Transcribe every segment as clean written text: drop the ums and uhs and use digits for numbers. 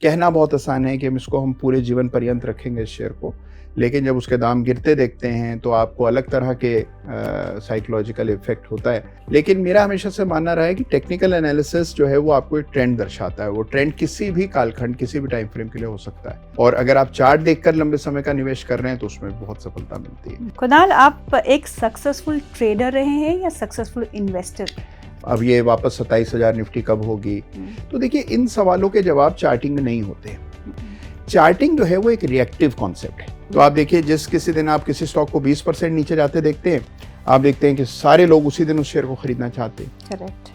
कहना बहुत आसान है कि हम पूरे जीवन पर्यंत रखेंगे इस शेयर को, लेकिन जब उसके दाम गिरते देखते हैं तो आपको अलग तरह के साइकोलॉजिकल इफेक्ट होता है। लेकिन मेरा हमेशा से मानना रहा है कि टेक्निकल एनालिसिस जो है वो आपको एक ट्रेंड दर्शाता है। वो ट्रेंड किसी भी कालखंड, किसी भी टाइम फ्रेम के लिए हो सकता है, और अगर आप चार्ट देखकर लंबे समय का निवेश कर रहे हैं तो उसमें बहुत सफलता मिलती है। कुणाल, आप एक सक्सेसफुल ट्रेडर रहे हैं या सक्सेसफुल इन्वेस्टर? अब ये वापस 27,000 निफ्टी कब होगी, तो देखिए इन सवालों के जवाब चार्टिंग में नहीं होते। चार्टिंग जो है वो एक रिएक्टिव कॉन्सेप्ट है। तो आप देखिए, जिस किसी दिन आप किसी स्टॉक को 20% नीचे जाते देखते हैं, आप देखते हैं कि सारे लोग उसी दिन उस शेयर को खरीदना चाहते हैं। करेक्ट।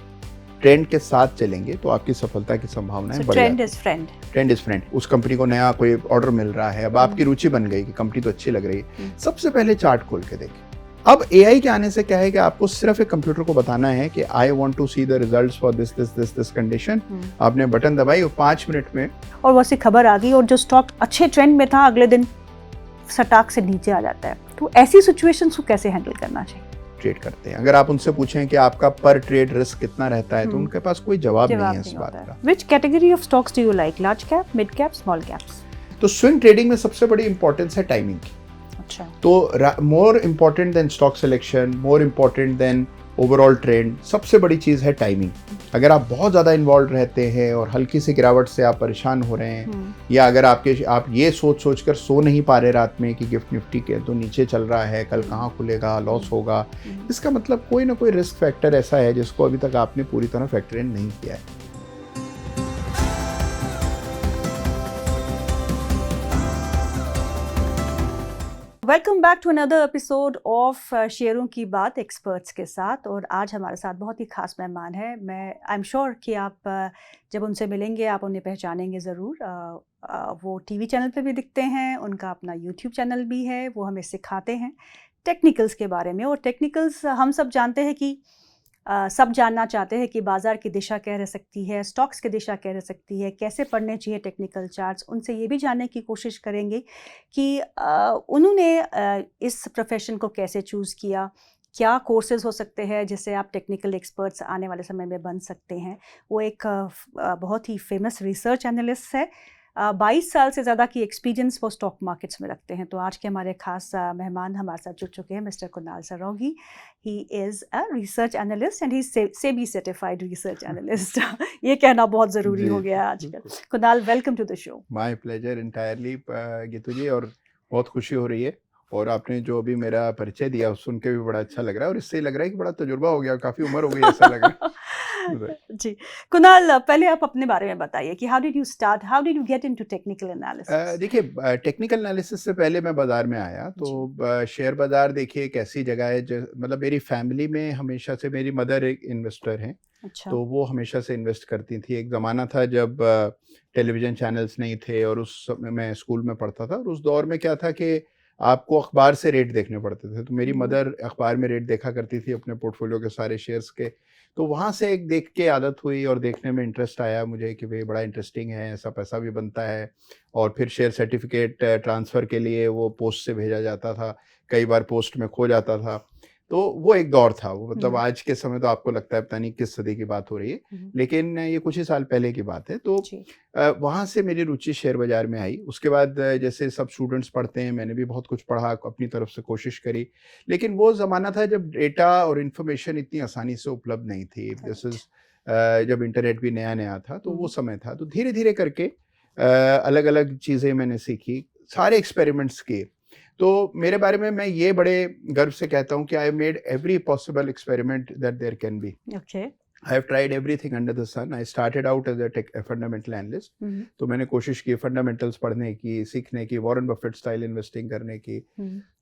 ट्रेंड के साथ चलेंगे तो आपकी सफलता की संभावनाएं बढ़ जाती हैं। Trend is friend. Trend is friend. उस कंपनी को नया कोई ऑर्डर मिल रहा है, अब आपकी रुचि बन गई कि कंपनी तो अच्छी लग रही है, सबसे पहले चार्ट खोल के देखें। अब एआई के आने से क्या है कि आपको सिर्फ एक कंप्यूटर को बताना है कि I want to see the results for this condition. आपने बटन दबाई और 5 मिनट में और वैसी खबर आ गई, और जो स्टॉक अच्छे ट्रेंड में था अगले दिन सटाक से नीचे आ जाता है। तो ऐसी सिचुएशंस को कैसे हैंडल करना चाहिए? ट्रेड करते हैं। अगर आप उनसे पूछें कि आपका पर ट्रेड रिस्क कितना रहता है, तो उनके पास कोई जवाब नहीं है इस बात का। Which category of stocks do you like? Large cap, mid cap, small caps? तो स्विंग ट्रेडिंग में सबसे बड़ी इंपॉर्टेंस है टाइमिंग की। अच्छा। तो more important then stock selection, more important then overall trend, सबसे बड़ी चीज़ है टाइमिंग। अगर आप बहुत ज़्यादा इन्वॉल्व रहते हैं और हल्की सी गिरावट से आप परेशान हो रहे हैं, या अगर आप ये सोच कर सो नहीं पा रहे रात में कि गिफ्ट निफ्टी के तो नीचे चल रहा है, कल कहाँ खुलेगा, लॉस होगा, इसका मतलब कोई ना कोई रिस्क फैक्टर ऐसा है जिसको अभी तक आपने पूरी तरह फैक्टर इन नहीं किया है। Welcome back to another episode of शेयरों की बात एक्सपर्ट्स के साथ। और आज हमारे साथ बहुत ही खास मेहमान है। आई एम श्योर कि आप जब उनसे मिलेंगे आप उन्हें पहचानेंगे ज़रूर। वो टीवी चैनल पे भी दिखते हैं, उनका अपना यूट्यूब चैनल भी है। वो हमें सिखाते हैं टेक्निकल्स के बारे में, और टेक्निकल्स हम सब जानते हैं कि सब जानना चाहते हैं कि बाज़ार की दिशा क्या रह सकती है, स्टॉक्स की दिशा क्या रह सकती है, कैसे पढ़ने चाहिए टेक्निकल चार्ट्स। उनसे ये भी जानने की कोशिश करेंगे कि उन्होंने इस प्रोफेशन को कैसे चूज़ किया, क्या कोर्सेज हो सकते हैं जिससे आप टेक्निकल एक्सपर्ट्स आने वाले समय में बन सकते हैं। वो एक बहुत ही फेमस रिसर्च एनालिस्ट है। 22 साल से ज़्यादा की एक्सपीरियंस वो स्टॉक मार्केट्स में रखते हैं। तो आज के हमारे खास मेहमान हमारे साथ जुड़ चुके हैं Mr Kunal Saraogi. He is a research analyst and he SEBI certified research analyst. ये कहना बहुत ज़रूरी हो गया है आजकल। Kunal, welcome to the show. My pleasure entirely Geetu ji, और बहुत खुशी हो रही है। और आपने जो अभी मेरा परिचय दिया सुन के भी बड़ा अच्छा लग रहा है, और इससे लग रहा है कि बड़ा तजुर्बा हो गया, काफ़ी उम्र हो गई ऐसा लग रहा है। जी कुणाल, पहले आप अपने बारे में बताइए कि how did you start, how did you get into technical analysis? देखिए, टेक्निकल एनालिसिस से पहले मैं बाज़ार में आया तो शेयर बाज़ार देखिए एक ऐसी जगह है मतलब मेरी फैमिली में हमेशा से मेरी मदर एक इन्वेस्टर हैं। अच्छा। तो वो हमेशा से इन्वेस्ट करती थी। एक ज़माना था जब टेलीविज़न चैनल्स नहीं थे, और उस समय मैं स्कूल में पढ़ता था, और उस दौर में क्या था कि आपको अखबार से रेट देखने पड़ते थे। तो मेरी मदर अखबार में रेट देखा करती थी अपने पोर्टफोलियो के सारे शेयर्स के। तो वहाँ से एक देख के आदत हुई और देखने में इंटरेस्ट आया मुझे कि भाई बड़ा इंटरेस्टिंग है, ऐसा पैसा भी बनता है। और फिर शेयर सर्टिफिकेट ट्रांसफ़र के लिए वो पोस्ट से भेजा जाता था, कई बार पोस्ट में खो जाता था। तो वो एक दौर था। वो मतलब आज के समय तो आपको लगता है पता नहीं किस सदी की बात हो रही है, लेकिन ये कुछ ही साल पहले की बात है। तो वहाँ से मेरी रुचि शेयर बाज़ार में आई। उसके बाद जैसे सब स्टूडेंट्स पढ़ते हैं, मैंने भी बहुत कुछ पढ़ा, अपनी तरफ से कोशिश करी। लेकिन वो ज़माना था जब डेटा और इन्फॉर्मेशन इतनी आसानी से उपलब्ध नहीं थी। दिस इज़ जब इंटरनेट भी नया-नया था, तो वो समय था। तो धीरे-धीरे करके अलग-अलग चीज़ें मैंने सीखी, सारे एक्सपेरिमेंट्स किए। तो मेरे बारे में मैं ये बड़े गर्व से कहता हूँ कि I made every possible experiment that there can be. Okay. I have tried everything under the sun. I started out as a fundamental analyst. तो मैंने कोशिश की फंडामेंटल्स पढ़ने की, सीखने की, वॉरेन बफेट स्टाइल इन्वेस्टिंग करने की।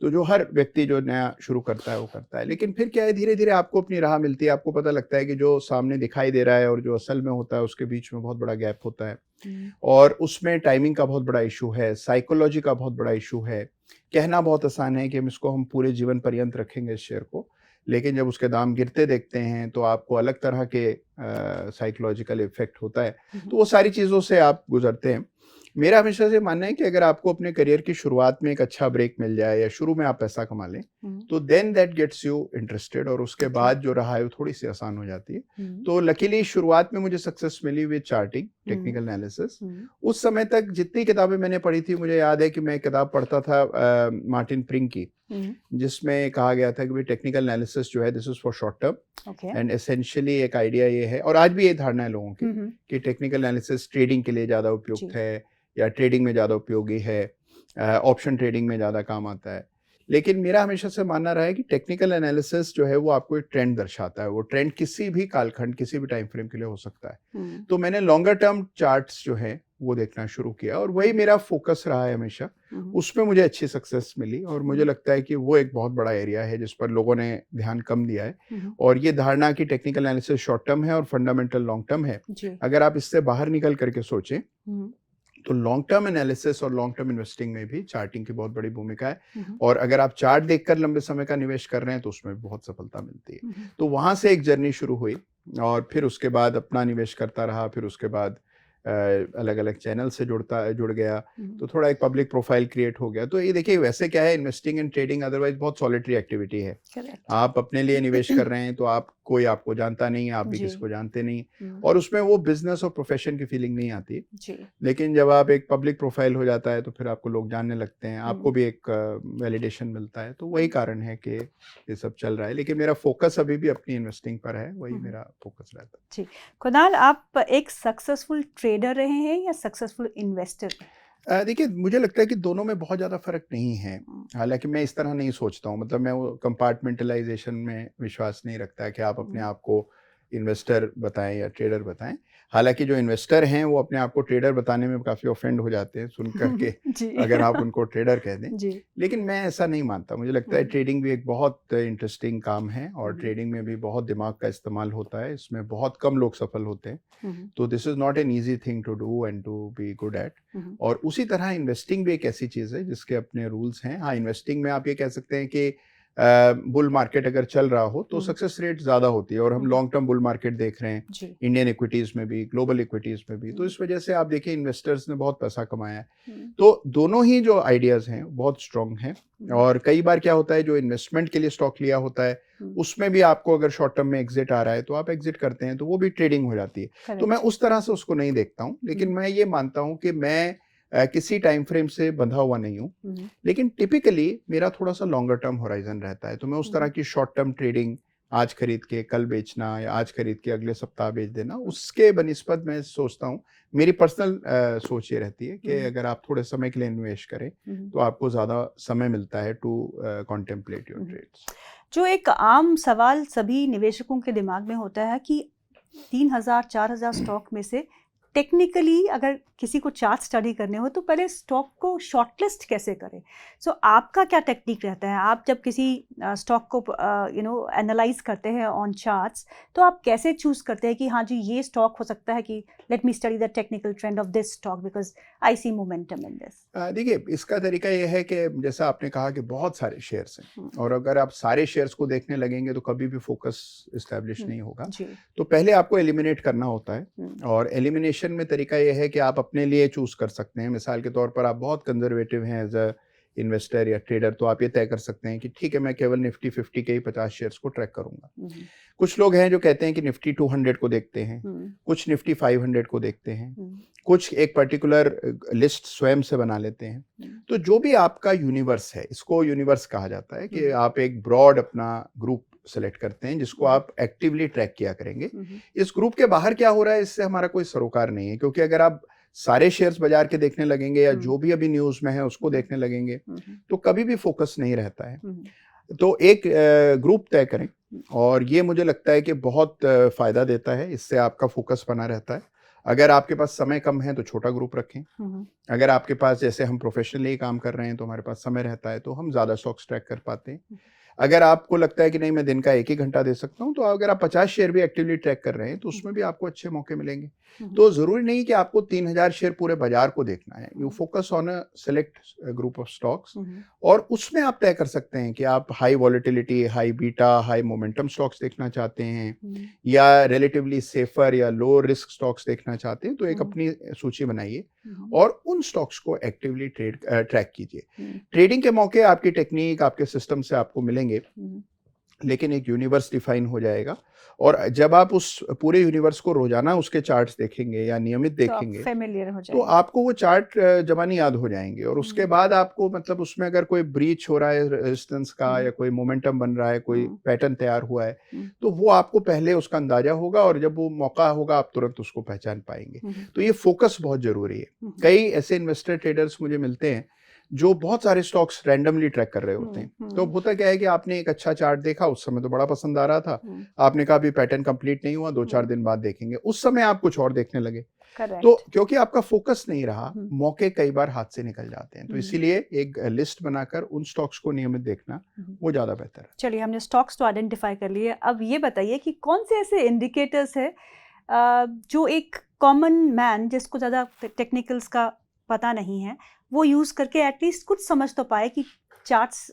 तो जो हर व्यक्ति जो नया शुरू करता है वो करता है। लेकिन फिर क्या है, धीरे धीरे आपको अपनी राह मिलती है। आपको पता लगता है कि जो सामने दिखाई दे रहा है और जो असल में होता है उसके बीच में बहुत बड़ा गैप होता है। और उसमें टाइमिंग का बहुत बड़ा इशू है, साइकोलॉजी का बहुत बड़ा इशू है। कहना बहुत आसान है कि हम पूरे जीवन पर्यंत रखेंगे इस शेयर को, लेकिन जब उसके दाम गिरते देखते हैं तो आपको अलग तरह के साइकोलॉजिकल इफेक्ट होता है। तो वो सारी चीज़ों से आप गुजरते हैं। मेरा हमेशा से मानना है कि अगर आपको अपने करियर की शुरुआत में एक अच्छा ब्रेक मिल जाए या शुरू में आप पैसा कमा लें, तो then that gets you interested, और उसके बाद जो रहा है वो थोड़ी सी आसान हो जाती है। तो लकीली शुरुआत में मुझे सक्सेस मिली विद चार्टिंग, टेक्निकल एनालिसिस। उस समय तक जितनी किताबें मैंने पढ़ी थी, मुझे याद है कि मैं किताब पढ़ता था मार्टिन प्रिंग की, जिसमें कहा गया था कि भाई टेक्निकल एनालिसिस जो है this is for short term, and essentially एक आइडिया ये है, और आज भी ये धारणा है लोगों की कि टेक्निकल एनालिसिस ट्रेडिंग के लिए ज़्यादा उपयुक्त है या ट्रेडिंग में ज़्यादा उपयोगी है, ऑप्शन ट्रेडिंग में ज़्यादा काम आता है। लेकिन मेरा हमेशा से मानना रहा है कि टेक्निकल एनालिसिस जो है वो आपको एक ट्रेंड दर्शाता है, वो ट्रेंड किसी भी कालखंड, किसी भी टाइम फ्रेम के लिए हो सकता है। तो मैंने लॉन्गर टर्म चार्ट्स जो है वो देखना शुरू किया, और वही मेरा फोकस रहा है हमेशा। उसमें मुझे अच्छी सक्सेस मिली, और मुझे लगता है कि वो एक बहुत बड़ा एरिया है जिस पर लोगों ने ध्यान कम दिया है। और ये धारणा कि टेक्निकल एनालिसिस शॉर्ट टर्म है और फंडामेंटल लॉन्ग टर्म है, अगर आप इससे बाहर निकल करके सोचें तो लॉन्ग टर्म एनालिसिस और लॉन्ग टर्म इन्वेस्टिंग में भी चार्टिंग की बहुत बड़ी भूमिका है। और अगर आप चार्ट देखकर लंबे समय का निवेश कर रहे हैं तो उसमें भी बहुत सफलता मिलती है। तो वहां से एक जर्नी शुरू हुई, और फिर उसके बाद अपना निवेश करता रहा, फिर उसके बाद अलग अलग चैनल से जुड़ गया, तो थोड़ा एक पब्लिक प्रोफाइल क्रिएट हो गया। तो ये देखिए, वैसे क्या है, इन्वेस्टिंग एंड ट्रेडिंग अदरवाइज बहुत सॉलिटरी एक्टिविटी है। आप अपने लिए निवेश कर रहे हैं तो आप, कोई आपको जानता नहीं है, आप भी किसी को जानते नहीं, और उसमें वो बिजनेस और प्रोफेशन की फीलिंग नहीं आती। लेकिन जब आप एक पब्लिक प्रोफाइल हो जाता है तो फिर आपको लोग जानने लगते हैं, आपको भी एक वैलिडेशन मिलता है। तो वही कारण है कि ये सब चल रहा है, लेकिन मेरा फोकस अभी भी अपनी इन्वेस्टिंग पर है, वही मेरा फोकस रहता है। जी कुणाल, आप एक सक्सेसफुल ट्रेडर रहे हैं या सक्सेसफुल इन्वेस्टर? देखिए, मुझे लगता है कि दोनों में बहुत ज़्यादा फ़र्क नहीं है। हालांकि मैं इस तरह नहीं सोचता हूँ, मतलब मैं वो कंपार्टमेंटलाइजेशन में विश्वास नहीं रखता कि आप अपने आप को इन्वेस्टर बताएं या ट्रेडर बताएं। हालांकि जो इन्वेस्टर हैं वो अपने आप को ट्रेडर बताने में काफ़ी ऑफेंड हो जाते हैं सुन करके अगर आप उनको ट्रेडर कह दें। लेकिन मैं ऐसा नहीं मानता। मुझे लगता है ट्रेडिंग भी एक बहुत इंटरेस्टिंग काम है, और ट्रेडिंग में भी बहुत दिमाग का इस्तेमाल होता है, इसमें बहुत कम लोग सफल होते हैं। तो this is not an easy thing to do and to be good at. और उसी तरह इन्वेस्टिंग भी एक ऐसी चीज़ है जिसके अपने रूल्स हैं। हाँ, इन्वेस्टिंग में आप ये कह सकते हैं कि बुल मार्केट अगर चल रहा हो तो सक्सेस रेट ज़्यादा होती है, और हम लॉन्ग टर्म बुल मार्केट देख रहे हैं इंडियन इक्विटीज़ में भी, ग्लोबल इक्विटीज़ में भी। तो इस वजह से आप देखिए इन्वेस्टर्स ने बहुत पैसा कमाया है। तो दोनों ही जो आइडियाज़ हैं बहुत स्ट्रॉन्ग हैं, और कई बार क्या होता है, जो इन्वेस्टमेंट के लिए स्टॉक लिया होता है उसमें भी आपको अगर शॉर्ट टर्म में एग्जिट आ रहा है तो आप एग्जिट करते हैं, तो वो भी ट्रेडिंग हो जाती है। तो मैं उस तरह से उसको नहीं देखता हूँ, लेकिन मैं ये मानता हूँ कि मैं किसी टाइम फ्रेम से बंधा हुआ नहीं हूँ, लेकिन टिपिकली मेरा थोड़ा सा लॉन्गर टर्म होराइजन रहता है। तो मैं उस तरह की शॉर्ट टर्म ट्रेडिंग, आज खरीद के कल बेचना या आज खरीद के अगले सप्ताह बेच देना, उसके बनिस्बत मैं सोचता हूँ, मेरी पर्सनल सोच ये रहती है कि अगर आप थोड़े समय के लिए निवेश करें तो आपको ज़्यादा समय मिलता है टू कॉन्टेम्पलेट योर ट्रेड्स। जो एक आम सवाल सभी निवेशकों के दिमाग में होता है कि 3000-4000 स्टॉक में से टेक्निकली अगर किसी को चार्ट स्टडी करने हो तो पहले स्टॉक को शॉर्टलिस्ट कैसे करें? सो आपका क्या टेक्निक रहता है? आप जब किसी स्टॉक को एनालाइज करते हैं ऑन चार्ट्स, तो आप कैसे चूज करते हैं कि हाँ जी ये स्टॉक हो सकता है कि let me study the technical trend of this stock because I see momentum in this? देखिए, इसका तरीका ये है कि जैसा आपने कहा कि बहुत सारे शेयर्स हैं, और अगर आप सारे शेयर्स को देखने लगेंगे तो कभी भी फोकस इस्टेब्लिश नहीं होगा। तो पहले आपको एलिमिनेट करना होता है, और एलिमिनेशन में तरीका ये है कि आप अपने लिए चूज कर सकते हैं। मिसाल के तौर पर आप बहुत कंजर्वेटिव हैं एज अ इन्वेस्टर या ट्रेडर, तो आप ये तय कर सकते हैं कि ठीक है, मैं केवल निफ्टी 50 के ही 50 शेयर्स को ट्रैक करूंगा। कुछ लोग हैं जो कहते हैं कि निफ्टी 200 को देखते हैं, कुछ निफ्टी 500 को देखते हैं, कुछ एक पर्टिकुलर लिस्ट स्वयं से बना लेते हैं। तो जो भी आपका यूनिवर्स है, इसको यूनिवर्स कहा जाता है कि आप एक ब्रॉड अपना ग्रुप सेलेक्ट करते हैं जिसको आप एक्टिवली ट्रैक किया करेंगे। इस ग्रुप के बाहर क्या हो रहा है इससे हमारा कोई सरोकार नहीं है, क्योंकि अगर आप सारे शेयर्स बाजार के देखने लगेंगे या जो भी अभी न्यूज में है उसको देखने लगेंगे तो कभी भी फोकस नहीं रहता है। तो एक ग्रुप तय करें, और ये मुझे लगता है कि बहुत फायदा देता है। इससे आपका फोकस बना रहता है। अगर आपके पास समय कम है तो छोटा ग्रुप रखें। अगर आपके पास, जैसे हम प्रोफेशनली काम कर रहे हैं तो हमारे पास समय रहता है तो हम ज़्यादा स्टॉक्स ट्रैक कर पाते हैं। अगर आपको लगता है कि नहीं मैं दिन का 1 ही घंटा दे सकता हूँ, तो अगर आप 50 शेयर भी एक्टिवली ट्रैक कर रहे हैं तो उसमें भी आपको अच्छे मौके मिलेंगे। तो ज़रूरी नहीं कि आपको 3000 शेयर पूरे बाजार को देखना है। You focus on a select group of stocks और उसमें आप तय कर सकते हैं कि आप high volatility, high beta, high momentum stocks देखना चाहते हैं या रिलेटिवली सेफर या लो रिस्क स्टॉक्स देखना चाहते हैं, तो एक अपनी सूची बनाइए और उन स्टॉक्स को एक्टिवली ट्रैक कीजिए। ट्रेडिंग के मौके आपकी टेक्निक, आपके सिस्टम से आपको मिलेंगे, लेकिन एक यूनिवर्स डिफाइन हो जाएगा और जब आप उस पूरे यूनिवर्स को रोजाना उसके चार्ट्स देखेंगे या नियमित देखेंगे तो आपको वो चार्ट जबानी याद हो जाएंगे और उसके बाद आपको मतलब उसमें अगर कोई ब्रीच हो रहा है रेजिस्टेंस का या कोई मोमेंटम बन रहा है, कोई पैटर्न तैयार हुआ है, तो वो आपको पहले उसका अंदाजा होगा और जब वो मौका होगा आप तुरंत उसको पहचान पाएंगे। तो ये फोकस बहुत जरूरी है। कई ऐसे इन्वेस्टर ट्रेडर्स मुझे मिलते हैं जो बहुत सारे स्टॉक्स रैंडमली ट्रैक कर रहे होते हैं। तो होता क्या है कि आपने एक अच्छा चार्ट देखा, उस समय तो बड़ा पसंद आ रहा था, आपने कहा अभी पैटर्न कंप्लीट नहीं हुआ, 2-4 दिन बाद देखेंगे, उस समय आप कुछ और देखने लगे। तो क्योंकि आपका फोकस नहीं रहा, मौके कई बार हाथ से निकल जाते हैं। तो इसीलिए एक लिस्ट बनाकर उन स्टॉक्स को नियमित देखना वो ज्यादा बेहतर है। चलिए, हमने स्टॉक्स तो आइडेंटिफाई कर लिए, अब ये बताइए कि कौन से ऐसे इंडिकेटर्स है जो एक कॉमन मैन जिसको ज्यादा टेक्निकल्स का पता नहीं है वो यूज करके एटलीस्ट कुछ समझ तो पाए कि चार्ट्स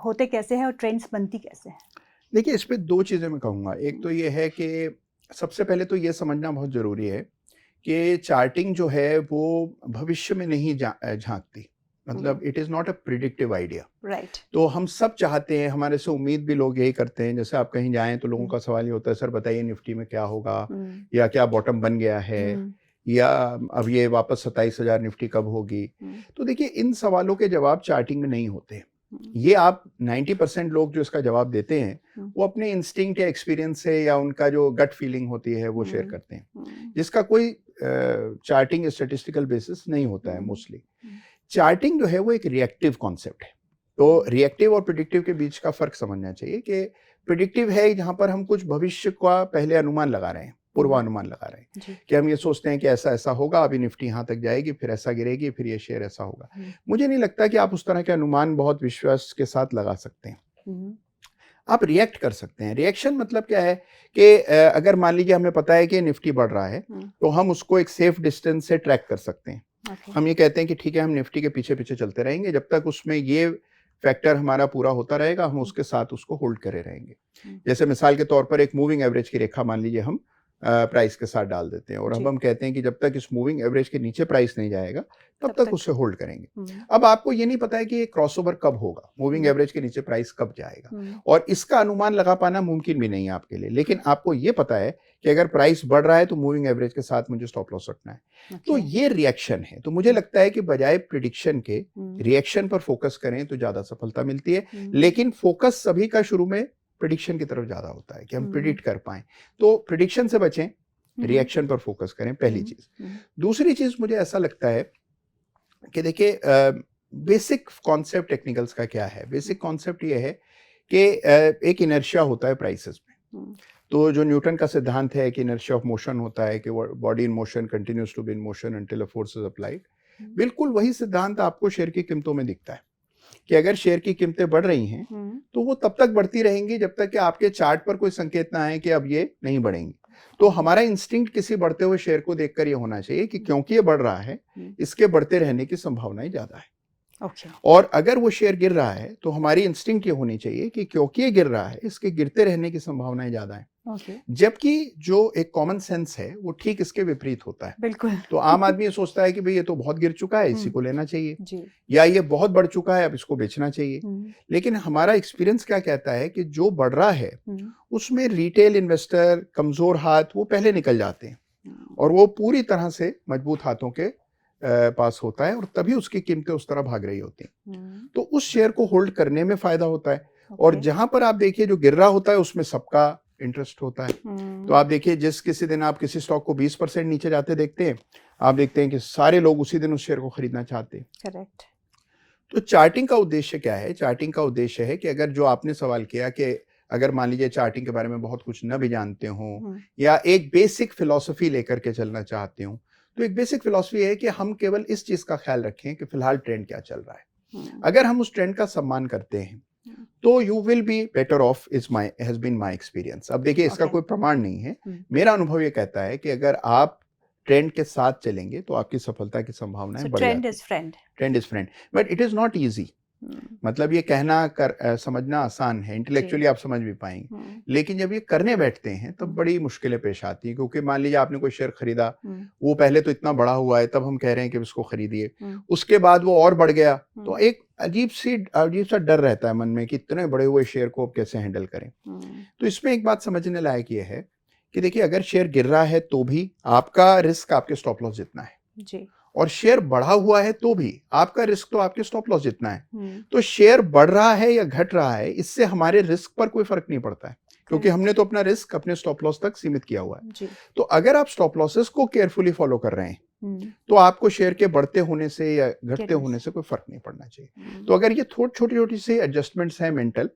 होते कैसे हैं और ट्रेंड्स बनती कैसे हैं। देखिए, इस पे 2 चीजें मैं कहूँगा। एक तो ये है कि सबसे पहले तो ये समझना बहुत जरूरी है कि चार्टिंग जो है वो भविष्य में नहीं झांकती, मतलब it is not a predictive idea. Right. तो हम सब चाहते हैं, हमारे से उम्मीद भी लोग यही करते हैं, जैसे आप कहीं जाएं तो लोगों का सवाल ये होता है, सर बताइए निफ्टी में क्या होगा, या क्या बॉटम बन गया है, या अब ये वापस 27,000 निफ्टी कब होगी। तो देखिए, इन सवालों के जवाब चार्टिंग में नहीं होते। ये आप 90% लोग जो इसका जवाब देते हैं वो अपने इंस्टिंक्ट या एक्सपीरियंस से या उनका जो गट फीलिंग होती है वो शेयर करते हैं, जिसका कोई चार्टिंग स्टैटिस्टिकल बेसिस नहीं होता है मोस्टली। चार्टिंग जो है वो एक रिएक्टिव कॉन्सेप्ट है। तो रिएक्टिव और प्रिडिक्टिव के बीच का फर्क समझना चाहिए कि प्रिडिक्टिव है जहां पर हम कुछ भविष्य का पहले अनुमान लगा रहे हैं, पूर्वानुमान लगा रहे हैं कि हम ये सोचते हैं कि ऐसा ऐसा होगा, अभी निफ्टी यहाँ तक जाएगी, फिर ऐसा गिरेगी, फिर ये शेयर ऐसा होगा। मुझे नहीं लगता कि आप उस तरह के अनुमान बहुत विश्वास के साथ लगा सकते हैं। आप रिएक्ट कर सकते हैं। रिएक्शन मतलब क्या है कि अगर मान लीजिए हमें पता है कि निफ्टी बढ़ रहा है तो हम उसको एक सेफ डिस्टेंस से ट्रैक कर सकते हैं। हम ये कहते हैं कि ठीक है, हम निफ्टी के पीछे पीछे चलते रहेंगे, जब तक उसमें ये फैक्टर हमारा पूरा होता रहेगा हम उसके साथ उसको होल्ड करे रहेंगे। जैसे मिसाल के तौर पर एक मूविंग एवरेज की रेखा मान लीजिए हम प्राइस के साथ डाल देते हैं और अब हम कहते हैं कि जब तक इस मूविंग एवरेज के नीचे प्राइस नहीं जाएगा तब तक उसे होल्ड करेंगे। अब आपको ये नहीं पता है कि ये क्रॉसओवर कब होगा, मूविंग एवरेज के नीचे प्राइस कब जाएगा, और इसका अनुमान लगा पाना मुमकिन भी नहीं है आपके लिए। लेकिन आपको ये पता है कि अगर प्राइस बढ़ रहा है तो मूविंग एवरेज के साथ मुझे स्टॉप लॉस रखना है। तो ये रिएक्शन है। तो मुझे लगता है कि बजाय प्रिडिक्शन के रिएक्शन पर फोकस करें तो ज्यादा सफलता मिलती है। लेकिन फोकस सभी का शुरू में प्रिडिक्शन की तरफ ज्यादा होता है कि हम प्रिडिक्ट कर पाएं। तो प्रिडिक्शन से बचें, रिएक्शन पर फोकस करें, पहली चीज। दूसरी चीज मुझे ऐसा लगता है कि देखिए, बेसिक कॉन्सेप्ट टेक्निकल्स का क्या है। बेसिक कॉन्सेप्ट ये है कि एक इनर्शिया होता है प्राइसेस में। तो जो न्यूटन का सिद्धांत है कि इनर्शिया ऑफ मोशन होता है कि body in motion continues to be in motion until a force is applied, बिल्कुल वही सिद्धांत आपको शेयर की कीमतों में दिखता है कि अगर शेयर की कीमतें बढ़ रही हैं तो वो तब तक बढ़ती रहेंगी जब तक कि आपके चार्ट पर कोई संकेत ना आए कि अब ये नहीं बढ़ेंगी। तो हमारा इंस्टिंक्ट किसी बढ़ते हुए शेयर को देखकर ये होना चाहिए कि क्योंकि ये बढ़ रहा है, इसके बढ़ते रहने की संभावनाएं ज्यादा है। और अगर वो शेयर गिर रहा है तो हमारी इंस्टिंक्ट ये होनी चाहिए कि क्योंकि ये गिर रहा है, इसके गिरते रहने की संभावनाएं ज्यादा है। जबकि जो एक कॉमन सेंस है वो ठीक इसके विपरीत होता है। बिल्कुल। तो आम आदमी ये सोचता है कि भाई ये तो बहुत गिर चुका है, इसी को लेना चाहिए, या ये बहुत बढ़ चुका है, अब इसको बेचना चाहिए। लेकिन हमारा एक्सपीरियंस क्या कहता है कि जो बढ़ रहा है उसमें रिटेल इन्वेस्टर, कमजोर हाथ वो पहले निकल जाते हैं और वो पूरी तरह से मजबूत हाथों के पास होता है और तभी उसकी कीमतें उस तरह भाग रही होती हैं। तो उस शेयर को होल्ड करने में फायदा होता है। और जहां पर आप देखिए जो गिर रहा होता है उसमें सबका इंटरेस्ट होता है। तो आप देखिए, जिस किसी दिन आप किसी स्टॉक को 20% नीचे जाते देखते हैं, आप देखते हैं कि सारे लोग उसी दिन उस शेयर को खरीदना चाहते हैं। करेक्ट। तो चार्टिंग का उद्देश्य क्या है? चार्टिंग का उद्देश्य है कि अगर जो आपने सवाल किया कि अगर मान लीजिए चार्टिंग के बारे में बहुत कुछ न भी जानते हो या एक बेसिक फिलॉसफी लेकर के चलना चाहते हो, तो एक बेसिक फिलॉसफी है कि हम केवल इस चीज का ख्याल रखें कि फिलहाल ट्रेंड क्या चल रहा है। अगर हम उस ट्रेंड का सम्मान करते हैं तो you will be better off, is my has been my experience. अब देखिए, इसका Okay. कोई प्रमाण नहीं है, हम्म। मेरा अनुभव ये कहता है कि अगर आप ट्रेंड के साथ चलेंगे तो आपकी सफलता की संभावनाएं So बढ़ trend जाती is friend. Trend is friend, but it is not easy. मतलब ये कहना समझना आसान है, इंटेलेक्चुअली आप समझ भी पाएंगे, लेकिन जब ये करने बैठते हैं तब बड़ी मुश्किलें पेश आती हैं। क्योंकि मान लीजिए आपने कोई शेयर खरीदा, वो पहले तो इतना बड़ा हुआ है, तब हम कह रहे हैं कि उसको खरीदिए, उसके बाद वो और बढ़ गया, तो एक अजीब सा डर रहता है मन में कि इतने बड़े हुए शेयर को अब कैसे हैंडल करें। तो इसमें एक बात समझने लायक ये है कि देखिए, अगर शेयर गिर रहा है तो भी आपका रिस्क आपके स्टॉप लॉस जितना है जी। और शेयर बढ़ा हुआ है तो भी आपका रिस्क तो आपके स्टॉप लॉस जितना है। तो शेयर बढ़ रहा है या घट रहा है, इससे हमारे रिस्क पर कोई फर्क नहीं पड़ता है, क्योंकि हमने तो अपना रिस्क अपने स्टॉप लॉस तक सीमित किया हुआ है। जी। तो अगर आप स्टॉप लॉसेस को केयरफुली फॉलो कर रहे हैं तो आपको शेयर के बढ़ते होने से या घटते होने से कोई फर्क नहीं पड़ना चाहिए। तो अगर ये छोटी छोटी सी एडजस्टमेंट्स हैं मेंटल,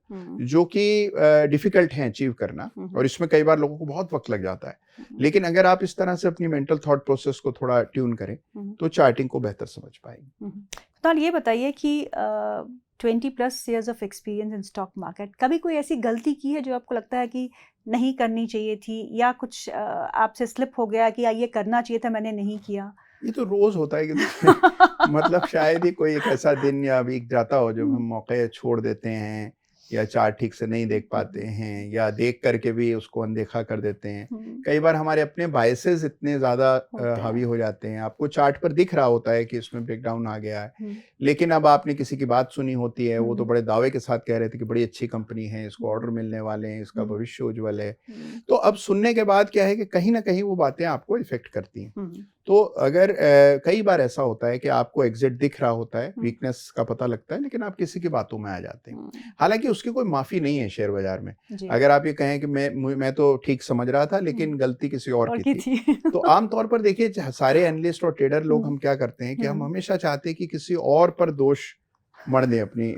जो कि डिफिकल्ट हैं अचीव करना, और इसमें कई बार लोगों को बहुत वक्त लग जाता है, लेकिन अगर आप इस तरह से अपनी मेंटल थॉट प्रोसेस को थोड़ा ट्यून करें तो चार्टिंग को बेहतर समझ पाएंगे। तो ये बताइए कि 20+ years of experience in stock market, कभी कोई ऐसी गलती की है जो आपको लगता है कि नहीं करनी चाहिए थी, या कुछ आपसे स्लिप हो गया कि ये करना चाहिए था मैंने नहीं किया? ये तो रोज होता है कि मतलब शायद ही कोई एक ऐसा दिन या वीक जाता हो जब हम मौके छोड़ देते हैं, या चार्ट ठीक से नहीं देख पाते हैं, या देख करके भी उसको अनदेखा कर देते हैं। कई बार हमारे अपने बायसेस इतने ज्यादा हावी हो जाते हैं, आपको चार्ट पर दिख रहा होता है कि इसमें ब्रेकडाउन आ गया है, लेकिन अब आपने किसी की बात सुनी होती है, वो तो बड़े दावे के साथ कह रहे थे कि बड़ी अच्छी कंपनी है, इसको ऑर्डर मिलने वाले हैं, इसका भविष्य उज्ज्वल है। तो अब सुनने के बाद क्या है कि कहीं ना कहीं वो बातें आपको इफेक्ट करती हैं। तो अगर कई बार ऐसा होता है कि आपको एग्जिट दिख रहा होता है, वीकनेस का पता लगता है, लेकिन आप किसी की बातों में आ जाते हैं। हालांकि उसकी कोई माफी नहीं है शेयर बाजार में। अगर आप ये कहें कि मैं तो ठीक समझ रहा था लेकिन गलती किसी और की थी, तो आमतौर पर देखिए सारे एनालिस्ट और ट्रेडर लोग हम क्या करते हैं कि हम हमेशा चाहते हैं कि किसी और पर दोष मढ़ दें अपनी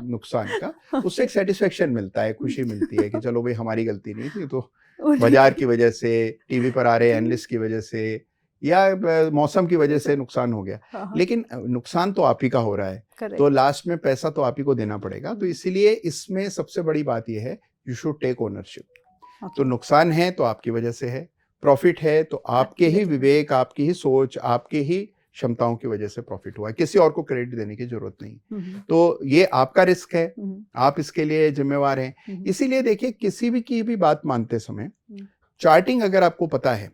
नुकसान का। उससे एक सेटिस्फेक्शन मिलता है, खुशी मिलती है कि चलो भाई हमारी गलती नहीं थी, तो बाजार की वजह से, टीवी पर आ रहे एनालिस्ट की वजह से, या मौसम की वजह से नुकसान हो गया, लेकिन नुकसान तो आप ही का हो रहा है, तो लास्ट में पैसा तो आप ही को देना पड़ेगा। तो इसीलिए इसमें सबसे बड़ी बात यह है, यू शुड टेक ओनरशिप। तो नुकसान है तो आपकी वजह से है, प्रॉफिट है तो आपके ही विवेक, आपकी ही सोच, आपकी ही क्षमताओं की वजह से प्रॉफिट हुआ है, किसी और को क्रेडिट देने की जरूरत नहीं। तो ये आपका रिस्क है, आप इसके लिए जिम्मेवार हैं। इसीलिए देखिए, किसी भी की भी बात मानते समय चार्टिंग अगर आपको पता है,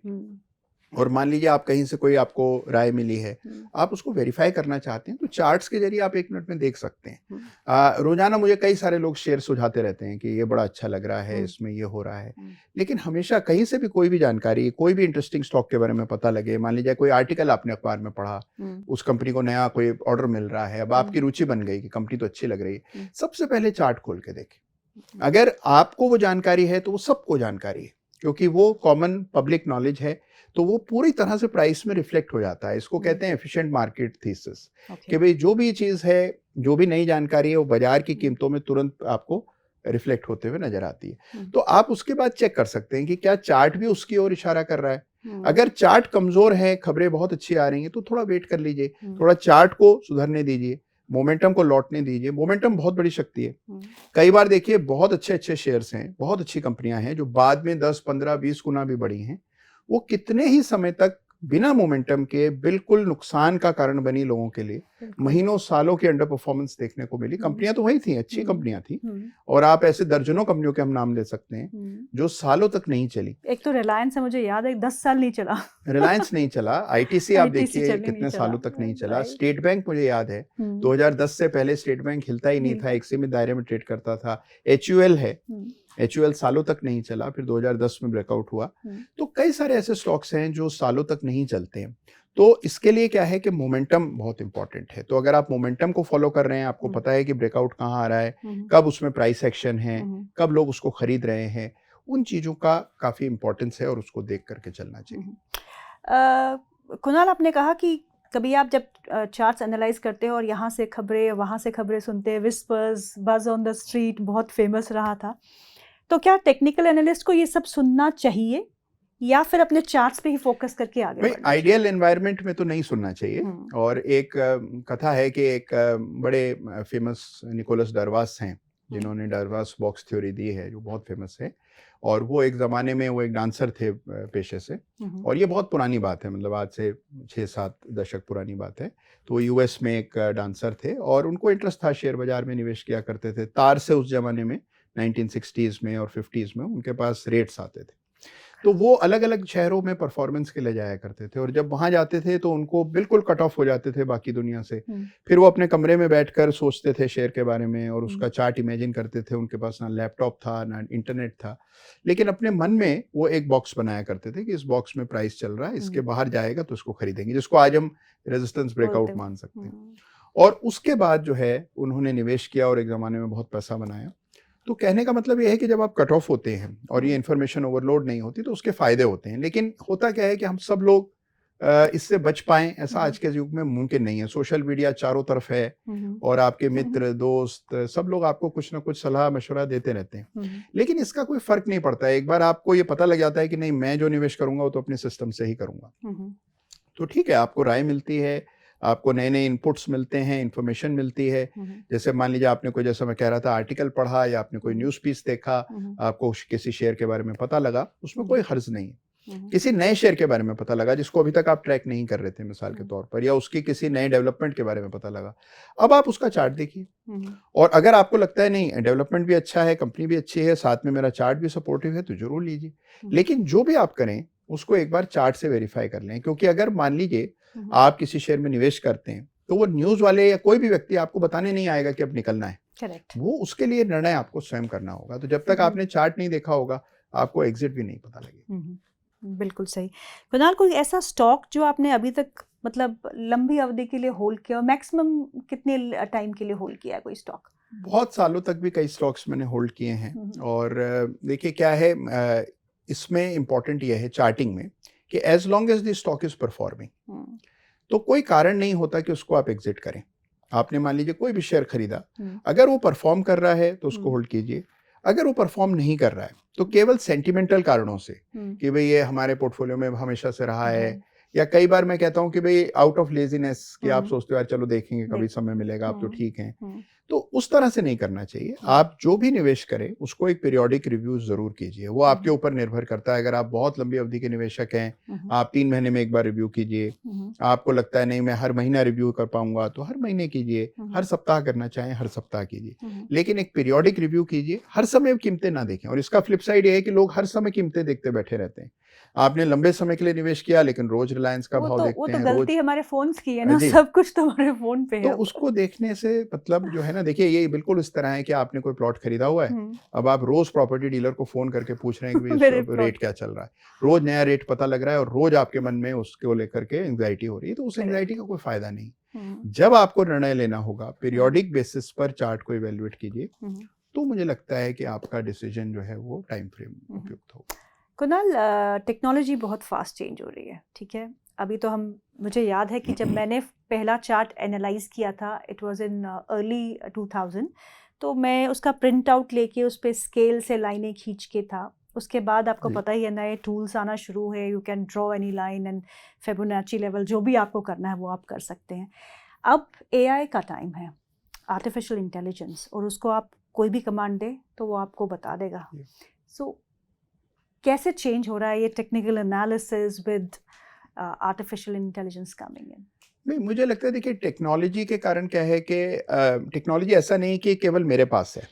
और मान लीजिए आप कहीं से कोई आपको राय मिली है, आप उसको वेरीफाई करना चाहते हैं, तो चार्ट्स के जरिए आप 1 मिनट में देख सकते हैं। रोजाना मुझे कई सारे लोग शेयर सुझाते रहते हैं कि ये बड़ा अच्छा लग रहा है, इसमें ये हो रहा है, लेकिन हमेशा कहीं से भी कोई भी जानकारी, कोई भी इंटरेस्टिंग स्टॉक के बारे में पता लगे, मान लीजिए कोई आर्टिकल आपने अखबार में पढ़ा, उस कंपनी को नया कोई ऑर्डर मिल रहा है, अब आपकी रुचि बन गई कि कंपनी तो अच्छी लग रही है, सबसे पहले चार्ट खोल के देखें। अगर आपको वो जानकारी है तो वो सबको जानकारी है, क्योंकि वो कॉमन पब्लिक नॉलेज है, तो वो पूरी तरह से प्राइस में रिफ्लेक्ट हो जाता है। इसको कहते हैं एफिशिएंट मार्केट थीसिस, कि भाई जो भी चीज है, जो भी नई जानकारी है, वो बाजार की कीमतों में तुरंत आपको रिफ्लेक्ट होते हुए नजर आती है। तो आप उसके बाद चेक कर सकते हैं कि क्या चार्ट भी उसकी ओर इशारा कर रहा है। अगर चार्ट कमजोर है, खबरें बहुत अच्छी आ रही हैं, तो थोड़ा वेट कर लीजिए, थोड़ा चार्ट को सुधरने दीजिए, मोमेंटम को लौटने दीजिए। मोमेंटम बहुत बड़ी शक्ति है। कई बार देखिए, बहुत अच्छे अच्छे शेयर्स हैं, बहुत अच्छी कंपनियां हैं जो बाद में 10, 15, 20 गुना भी बढ़ी हैं, वो कितने ही समय तक बिना मोमेंटम के बिल्कुल नुकसान का कारण बनी लोगों के लिए, महीनों सालों की अंडर परफॉर्मेंस देखने को मिली। कंपनियां तो वही थी, अच्छी कंपनियां थी, और आप ऐसे दर्जनों कंपनियों के हम नाम ले सकते हैं जो सालों तक नहीं चली। एक तो रिलायंस है, मुझे याद है 10 साल नहीं चला। रिलायंस नहीं चला, आईटीसी आप देखिए कितने सालों तक नहीं चला। स्टेट बैंक मुझे याद है 2010 से पहले स्टेट बैंक हिलता ही नहीं था, एक सीमित दायरे में ट्रेड करता था। एचयूएल है, एचयूएल सालों तक नहीं चला, फिर 2010 में ब्रेकआउट हुआ। तो कई सारे ऐसे स्टॉक्स हैं जो सालों तक नहीं चलते हैं। तो इसके लिए क्या है कि मोमेंटम बहुत इंपॉर्टेंट है। तो अगर आप मोमेंटम को फॉलो कर रहे हैं, आपको पता है कि ब्रेकआउट कहाँ आ रहा है, कब उसमें प्राइस एक्शन है, कब लोग उसको खरीद रहे हैं, उन चीजों का काफी इंपॉर्टेंस है और उसको देख करके चलना चाहिए। कुणाल, आपने कहा कि कभी आप जब चार्ट्स एनालाइज करते हो और यहाँ से खबरें वहाँ से खबरें सुनते हैं, विस्पर्स, बज ऑन द स्ट्रीट बहुत फेमस रहा था, तो क्या टेक्निकल एनालिस्ट को ये सब सुनना चाहिए या फिर अपने चार्ट्स पे ही फोकस करके आगे बढ़ना चाहिए? आइडियल एनवायरनमेंट में तो नहीं सुनना चाहिए। और एक कथा है कि एक बड़े फेमस निकोलस डरवास हैं, जिन्होंने डार्वास बॉक्स थ्योरी दी है, जो बहुत फेमस है। और वो एक ज़माने में वो एक डांसर थे पेशे से, और ये बहुत पुरानी बात है, मतलब आज से 6-7 दशक पुरानी बात है। तो वो यूएस में एक डांसर थे और उनको इंटरेस्ट था, शेयर बाज़ार में निवेश किया करते थे। तार से उस ज़माने में 1960s में और 50s में उनके पास रेट्स आते थे। तो वो अलग-अलग शहरों में परफॉर्मेंस के लिए जाया करते थे, और जब वहाँ जाते थे तो उनको बिल्कुल कट ऑफ हो जाते थे बाकी दुनिया से। फिर वो अपने कमरे में बैठकर सोचते थे शेयर के बारे में, और उसका चार्ट इमेजिन करते थे। उनके पास ना लैपटॉप था, ना इंटरनेट था, लेकिन अपने मन में वो एक बॉक्स बनाया करते थे कि इस बॉक्स में प्राइस चल रहा है, इसके बाहर जाएगा तो इसको खरीदेंगे, जिसको आज हम रेजिस्टेंस ब्रेकआउट मान सकते हैं। और उसके बाद जो है उन्होंने निवेश किया और एक ज़माने में बहुत पैसा बनाया। तो कहने का मतलब ये है कि जब आप कट ऑफ होते हैं और ये इन्फॉर्मेशन ओवरलोड नहीं होती तो उसके फ़ायदे होते हैं। लेकिन होता क्या है कि हम सब लोग इससे बच पाएँ, ऐसा आज के युग में मुमकिन नहीं है। सोशल मीडिया चारों तरफ है, और आपके मित्र, दोस्त सब लोग आपको कुछ ना कुछ सलाह-मशवरा देते रहते हैं। लेकिन इसका कोई फ़र्क नहीं पड़ता है। एक बार आपको ये पता लग जाता है कि नहीं, मैं जो निवेश करूँगा वो तो अपने सिस्टम से ही करूँगा। तो ठीक है, आपको राय मिलती है, आपको नए-नए इनपुट्स मिलते हैं, इन्फॉर्मेशन मिलती है। जैसे मान लीजिए आपने कोई, जैसा मैं कह रहा था, आर्टिकल पढ़ा या आपने कोई न्यूज़ पीस देखा, आपको किसी शेयर के बारे में पता लगा, उसमें कोई हर्ज नहीं है। किसी नए शेयर के बारे में पता लगा जिसको अभी तक आप ट्रैक नहीं कर रहे थे मिसाल के तौर पर, या उसकी किसी नए डेवलपमेंट के बारे में पता लगा। अब आप उसका चार्ट देखिए, और अगर आपको लगता है नहीं, डेवलपमेंट भी अच्छा है, कंपनी भी अच्छी है, साथ में मेरा चार्ट भी सपोर्टिव है, तो ज़रूर लीजिए। लेकिन जो भी आप करें उसको एक बार चार्ट से वेरीफाई कर लें, क्योंकि अगर मान लीजिए आप किसी शेयर में निवेश करते हैं तो वो न्यूज़ वाले या कोई भी व्यक्ति आपको बताने नहीं आएगा कि अब निकलना है। करेक्ट। वो उसके लिए निर्णय आपको स्वयं करना होगा। तो जब तक आपने चार्ट नहीं देखा होगा, आपको एग्जिट भी नहीं पता लगेगा। बिल्कुल सही। कुणाल, कोई ऐसा स्टॉक जो आपने अभी तक मतलब लंबी अवधि के लिए होल्ड किया, और मैक्सिमम कितने टाइम के लिए होल्ड किया है कोई स्टॉक? बहुत सालों तक भी कई स्टॉक्स मैंने होल्ड किए हैं। और देखिए क्या है, इसमें इम्पोर्टेंट ये है चार्टिंग में कि as long as the stock is performing, तो कोई कारण नहीं होता कि उसको आप एग्जिट करें। आपने मान लीजिए कोई भी शेयर खरीदा, अगर वो परफॉर्म कर रहा है तो उसको होल्ड कीजिए। अगर वो परफॉर्म नहीं कर रहा है तो केवल सेंटिमेंटल कारणों से कि भाई ये हमारे पोर्टफोलियो में हमेशा से रहा है, या कई बार मैं कहता हूँ कि भाई आउट ऑफ लेजीनेस, कि आप सोचते हो यार चलो देखेंगे कभी समय मिलेगा, आप तो ठीक हैं, तो उस तरह से नहीं करना चाहिए। आप जो भी निवेश करें उसको एक पीरियोडिक रिव्यू जरूर कीजिए। वो आपके ऊपर निर्भर करता है। अगर आप बहुत लंबी अवधि के निवेशक हैं, आप 3 महीने में एक बार रिव्यू कीजिए। आपको लगता है नहीं मैं हर महीना रिव्यू कर पाऊंगा, तो हर महीने कीजिए। हर सप्ताह करना चाहें हर सप्ताह कीजिए, लेकिन एक पीरियोडिक रिव्यू कीजिए। हर समय कीमतें ना देखें। और इसका फ्लिप साइड ये है कि लोग हर समय कीमतें देखते बैठे रहते हैं। आपने लंबे समय के लिए निवेश किया लेकिन रोज रिलायंस का भाव देखते हैं, वो तो गलती हमारे फोन्स की है ना, सब कुछ तो हमारे फोन पे है। तो उसको देखने से मतलब जो है ना, देखिए ये बिल्कुल इस तरह है कि आपने कोई प्लॉट खरीदा हुआ है, अब आप रोज प्रॉपर्टी डीलर को फोन करके पूछ रहे हैं कि भाई रेट क्या चल रहा है, रोज नया रेट पता लग रहा है, और रोज आपके मन में उसको लेकर के एंग्जाइटी हो रही है, तो उस एंग्जाइटी का कोई फायदा नहीं। जब आपको निर्णय लेना होगा, पीरियोडिक बेसिस पर चार्ट को इवेल्युएट कीजिए, तो मुझे लगता है कि आपका डिसीजन जो है वो टाइम फ्रेम उपयुक्त होगा। कुणाल, टेक्नोलॉजी बहुत फास्ट चेंज हो रही है, ठीक है। अभी तो मुझे याद है कि जब मैंने पहला चार्ट एनालाइज किया था, इट वाज इन अर्ली 2000, तो मैं उसका प्रिंट आउट लेके उस पर स्केल से लाइनें खींच के था। उसके बाद आपको पता ही है नए टूल्स आना शुरू है, you can draw any line and Fibonacci level, जो भी आपको करना है वो आप कर सकते हैं। अब एआई का टाइम है, आर्टिफिशियल इंटेलिजेंस, और उसको आप कोई भी कमांड दे तो वो आपको बता देगा। सो कैसे चेंज हो रहा है ये technical analysis with artificial intelligence coming in? नहीं, मुझे लगता है देखिए टेक्नोलॉजी के कारण क्या है कि टेक्नोलॉजी ऐसा नहीं कि केवल मेरे पास है।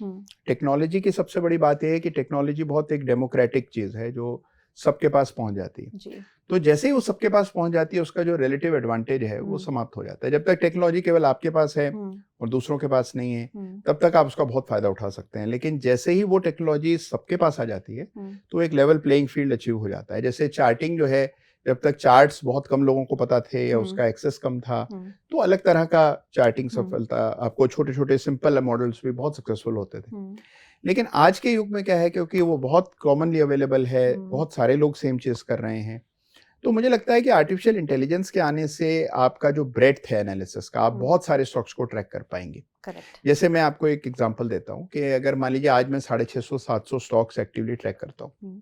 टेक्नोलॉजी की सबसे बड़ी बात यह है कि टेक्नोलॉजी बहुत एक डेमोक्रेटिक चीज़ है जो सबके पास पहुंच जाती है जी। तो जैसे ही वो सबके पास पहुंच जाती है, उसका जो रिलेटिव एडवांटेज है वो समाप्त हो जाता है। जब तक टेक्नोलॉजी केवल आपके पास है और दूसरों के पास नहीं है, तब तक आप उसका बहुत फायदा उठा सकते हैं। लेकिन जैसे ही वो टेक्नोलॉजी सबके पास आ जाती है तो एक लेवल प्लेइंग फील्ड अचीव हो जाता है। जैसे चार्टिंग जो है, जब तक चार्ट्स बहुत कम लोगों को पता थे या उसका एक्सेस कम था, तो अलग तरह का चार्टिंग सफलता, आपको छोटे छोटे सिंपल मॉडल्स भी बहुत सक्सेसफुल होते थे। लेकिन आज के युग में क्या है, क्योंकि वो बहुत कॉमनली अवेलेबल है, बहुत सारे लोग सेम चीज कर रहे हैं, तो मुझे लगता है कि आर्टिफिशियल इंटेलिजेंस के आने से आपका जो ब्रेड्थ है एनालिसिस का, आप बहुत सारे स्टॉक्स को ट्रैक कर पाएंगे। करेक्ट। जैसे मैं आपको एक एग्जांपल देता हूं कि अगर मान लीजिए आज मैं 650-700 स्टॉक्स एक्टिवली ट्रैक करता हूं,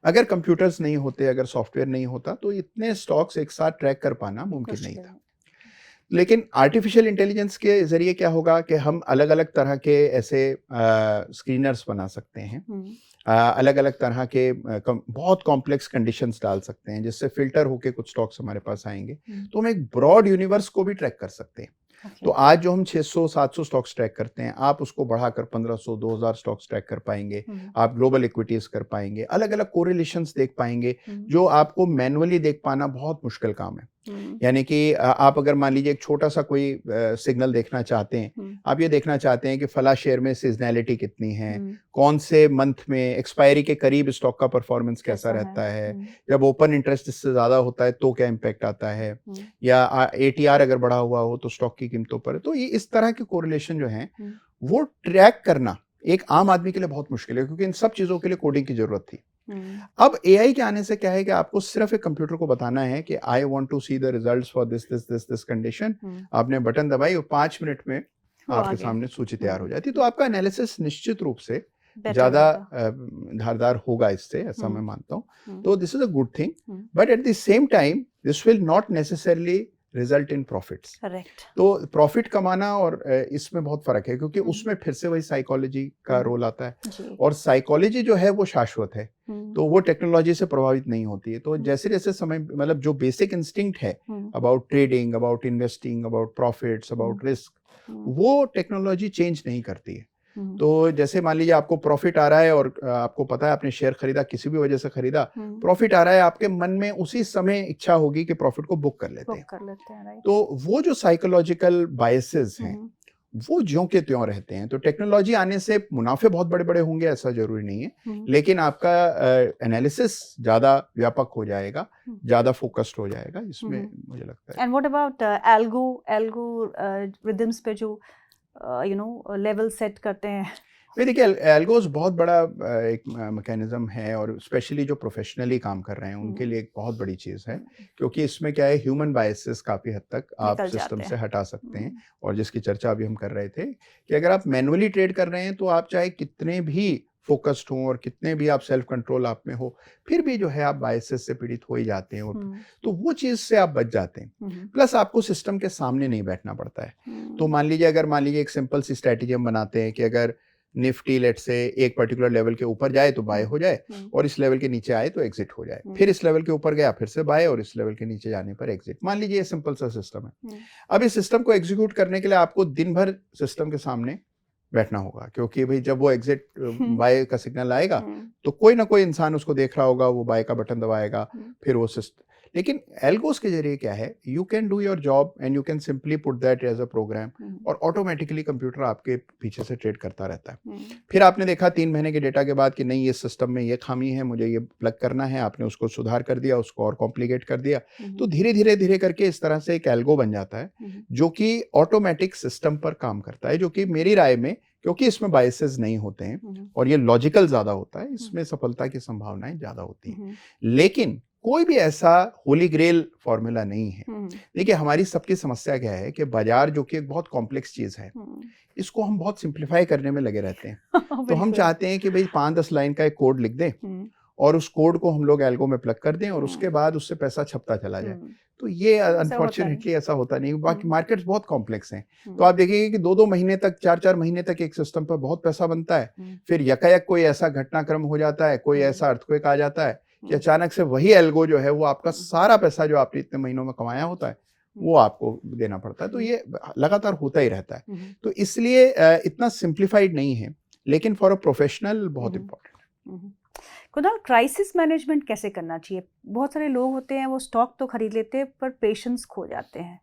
अगर कंप्यूटर्स नहीं होते, अगर सॉफ्टवेयर नहीं होता, तो इतने स्टॉक्स एक साथ ट्रैक कर पाना मुमकिन नहीं था। लेकिन आर्टिफिशियल इंटेलिजेंस के ज़रिए क्या होगा कि हम अलग-अलग तरह के ऐसे स्क्रीनर्स बना सकते हैं। अलग-अलग तरह के बहुत कॉम्प्लेक्स कंडीशंस डाल सकते हैं, जिससे फ़िल्टर होके कुछ स्टॉक्स हमारे पास आएँगे। तो हम एक ब्रॉड यूनिवर्स को भी ट्रैक कर सकते हैं। तो आज जो हम 600-700 स्टॉक्स ट्रैक करते हैं, आप उसको बढ़ाकर 1500-2000 स्टॉक्स ट्रैक कर पाएँगे। आप ग्लोबल इक्विटीज़ कर पाएँगे, अलग-अलग कोरिलेशंस देख पाएँगे, जो आपको मैनुअली देख पाना बहुत मुश्किल काम है। यानी कि आप अगर मान लीजिए एक छोटा-सा कोई सिग्नल देखना चाहते हैं, आप ये देखना चाहते हैं कि फलाँ शेयर में सीज़नैलिटी कितनी है, कौन से मंथ में एक्सपायरी के करीब स्टॉक का परफॉर्मेंस कैसा रहता है, जब ओपन इंटरेस्ट इससे ज़्यादा होता है तो क्या इम्पैक्ट आता है, या एटीआर अगर बढ़ा हुआ हो तो स्टॉक की कीमतों पर। तो ये इस तरह के कोरिलेशन जो हैं, वो ट्रैक करना एक आम आदमी के लिए बहुत मुश्किल है, क्योंकि इन सब चीज़ों के लिए कोडिंग की ज़रूरत थी। अब एआई के आने से क्या है कि आपको सिर्फ एक कंप्यूटर को बताना है कि I want to see the results for this condition. आपने बटन दबाई और 5 मिनट में आपके सामने सूची तैयार हो जाती है। तो आपका एनालिसिस निश्चित रूप से ज़्यादा धारदार होगा इससे, ऐसा मैं मानता हूँ। तो this is a good thing, but at the same time this will not necessarily result in profits. Correct. तो प्रॉफिट कमाना और इसमें बहुत फर्क है, क्योंकि उसमें फिर से वही साइकोलॉजी का रोल आता है, और साइकोलॉजी जो है वो शाश्वत है, तो वो टेक्नोलॉजी से प्रभावित नहीं होती है। तो जैसे जैसे समय, मतलब जो बेसिक इंस्टिंक्ट है about trading, about investing, about profits, about risk, वो टेक्नोलॉजी चेंज नहीं करती है। तो जैसे मान लीजिए आपको प्रॉफिट आ रहा है और आपको पता है आपने शेयर खरीदा, किसी भी वजह से खरीदा, प्रॉफिट आ रहा है, आपके मन में उसी समय इच्छा होगी कि प्रॉफिट को बुक कर लेते हैं। राइट। तो वो जो साइकोलॉजिकल बायसेस हैं, वो ज्यों के त्यों रहते हैं। तो टेक्नोलॉजी आने से मुनाफे बहुत बड़े-बड़े होंगे ऐसा जरूरी नहीं है, लेकिन आपका एनालिसिस ज़्यादा व्यापक हो जाएगा, ज़्यादा फोकस्ड हो जाएगा, इसमें मुझे लगता है। एंड व्हाट अबाउट एल्गोरिदम्स पे जो लेवल सेट करते हैं? देखिए, एल्गोस बहुत बड़ा एक मैकेनिज्म है, और स्पेशली जो प्रोफेशनली काम कर रहे हैं उनके लिए एक बहुत बड़ी चीज़ है, क्योंकि इसमें क्या है, ह्यूमन बायसेस काफ़ी हद तक आप निकल सिस्टम जाते से हैं। हटा सकते हैं। और जिसकी चर्चा अभी हम कर रहे थे कि अगर आप मैनुअली ट्रेड कर रहे हैं, तो आप चाहे कितने भी फोकस्ड हों और कितने भी आप सेल्फ कंट्रोल आप में हो, फिर भी जो है आप बायसेस से पीड़ित हो ही जाते हैं, तो वो चीज़ से आप बच जाते हैं। प्लस आपको सिस्टम के सामने नहीं बैठना पड़ता है। तो मान लीजिए एक सिंपल सी स्ट्रैटेजी हम बनाते हैं कि अगर निफ्टी लेट से एक पर्टिकुलर लेवल के ऊपर जाए तो बाय हो जाए, और इस लेवल के नीचे आए तो एग्जिट हो जाए, फिर इस लेवल के ऊपर गया फिर से बाय, और इस लेवल के नीचे जाने पर एग्जिट। मान लीजिए ये सिंपल सा सिस्टम है। अब इस सिस्टम को एग्जीक्यूट करने के लिए आपको दिन भर सिस्टम के सामने बैठना होगा, क्योंकि भाई जब वो एग्जिट बाय का सिग्नल आएगा तो कोई ना कोई इंसान उसको देख रहा होगा, वो बाय का बटन दबाएगा, फिर वो सिस्टम। लेकिन एल्गोस के जरिए क्या है, you can do your job and you can simply put that as a program, और ऑटोमेटिकली कंप्यूटर आपके पीछे से ट्रेड करता रहता है। फिर आपने देखा 3 महीने के डेटा के बाद कि नहीं, ये सिस्टम में ये खामी है, मुझे ये प्लग करना है, आपने उसको सुधार कर दिया, उसको और कॉम्प्लिकेट कर दिया, तो धीरे करके इस तरह से एक एल्गो बन जाता है, जो कि ऑटोमेटिक सिस्टम पर काम करता है, जो कि मेरी राय में, क्योंकि इसमें बायसेस नहीं होते हैं और ये लॉजिकल ज्यादा होता है, इसमें सफलता की संभावनाएं ज्यादा होती हैं। लेकिन कोई भी ऐसा होली ग्रेल फॉर्मूला नहीं है। देखिए, हमारी सबकी समस्या क्या है कि बाजार, जो कि एक बहुत कॉम्प्लेक्स चीज है, इसको हम बहुत सिंप्लीफाई करने में लगे रहते हैं। तो हम चाहते हैं कि भाई 5-10 लाइन का एक कोड लिख दें और उस कोड को हम लोग एल्गो में प्लग कर दें, और उसके बाद उससे पैसा छपता चला जाए। तो ये अनफॉर्चुनेटली ऐसा होता नहीं। बाकी मार्केट्स बहुत कॉम्प्लेक्स हैं। तो आप देखिए कि 2-2 महीने तक, 4-4 महीने तक एक सिस्टम पर बहुत पैसा बनता है, फिर यकायक कोई ऐसा घटनाक्रम हो जाता है, कोई ऐसा अर्थक्वेक आ जाता है कि अचानक से वही एल्गो जो है, वो आपका सारा पैसा जो आपने इतने महीनों में कमाया होता है, वो आपको देना पड़ता है। तो ये लगातार होता ही रहता है। तो इसलिए इतना सिंप्लीफाइड नहीं है, लेकिन फॉर अ प्रोफेशनल बहुत इम्पोर्टेंट। कुणाल, क्राइसिस मैनेजमेंट कैसे करना चाहिए? बहुत सारे लोग होते हैं, वो स्टॉक तो खरीद लेते हैं पर पेशेंस खो जाते हैं।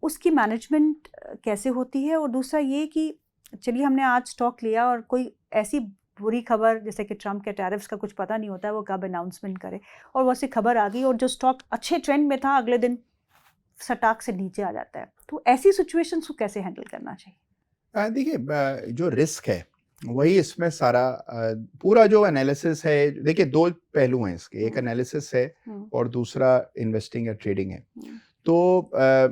उसकी मैनेजमेंट कैसे होती है? और दूसरा ये कि चलिए हमने आज स्टॉक लिया और कोई ऐसी बुरी खबर, जैसे कि ट्रम्प के टैरिफ्स का कुछ पता नहीं होता है, वो कब अनाउंसमेंट करे, और वो ऐसी खबर आ गई और जो स्टॉक अच्छे ट्रेंड में था अगले दिन सटाक से नीचे आ जाता है। तो ऐसी सिचुएशंस को कैसे हैंडल करना चाहिए? देखिए, जो रिस्क है वही इसमें सारा पूरा जो एनालिसिस है। देखिए, 2 पहलू हैं इसके, एक एनालिसिस है और दूसरा इन्वेस्टिंग या ट्रेडिंग है। तो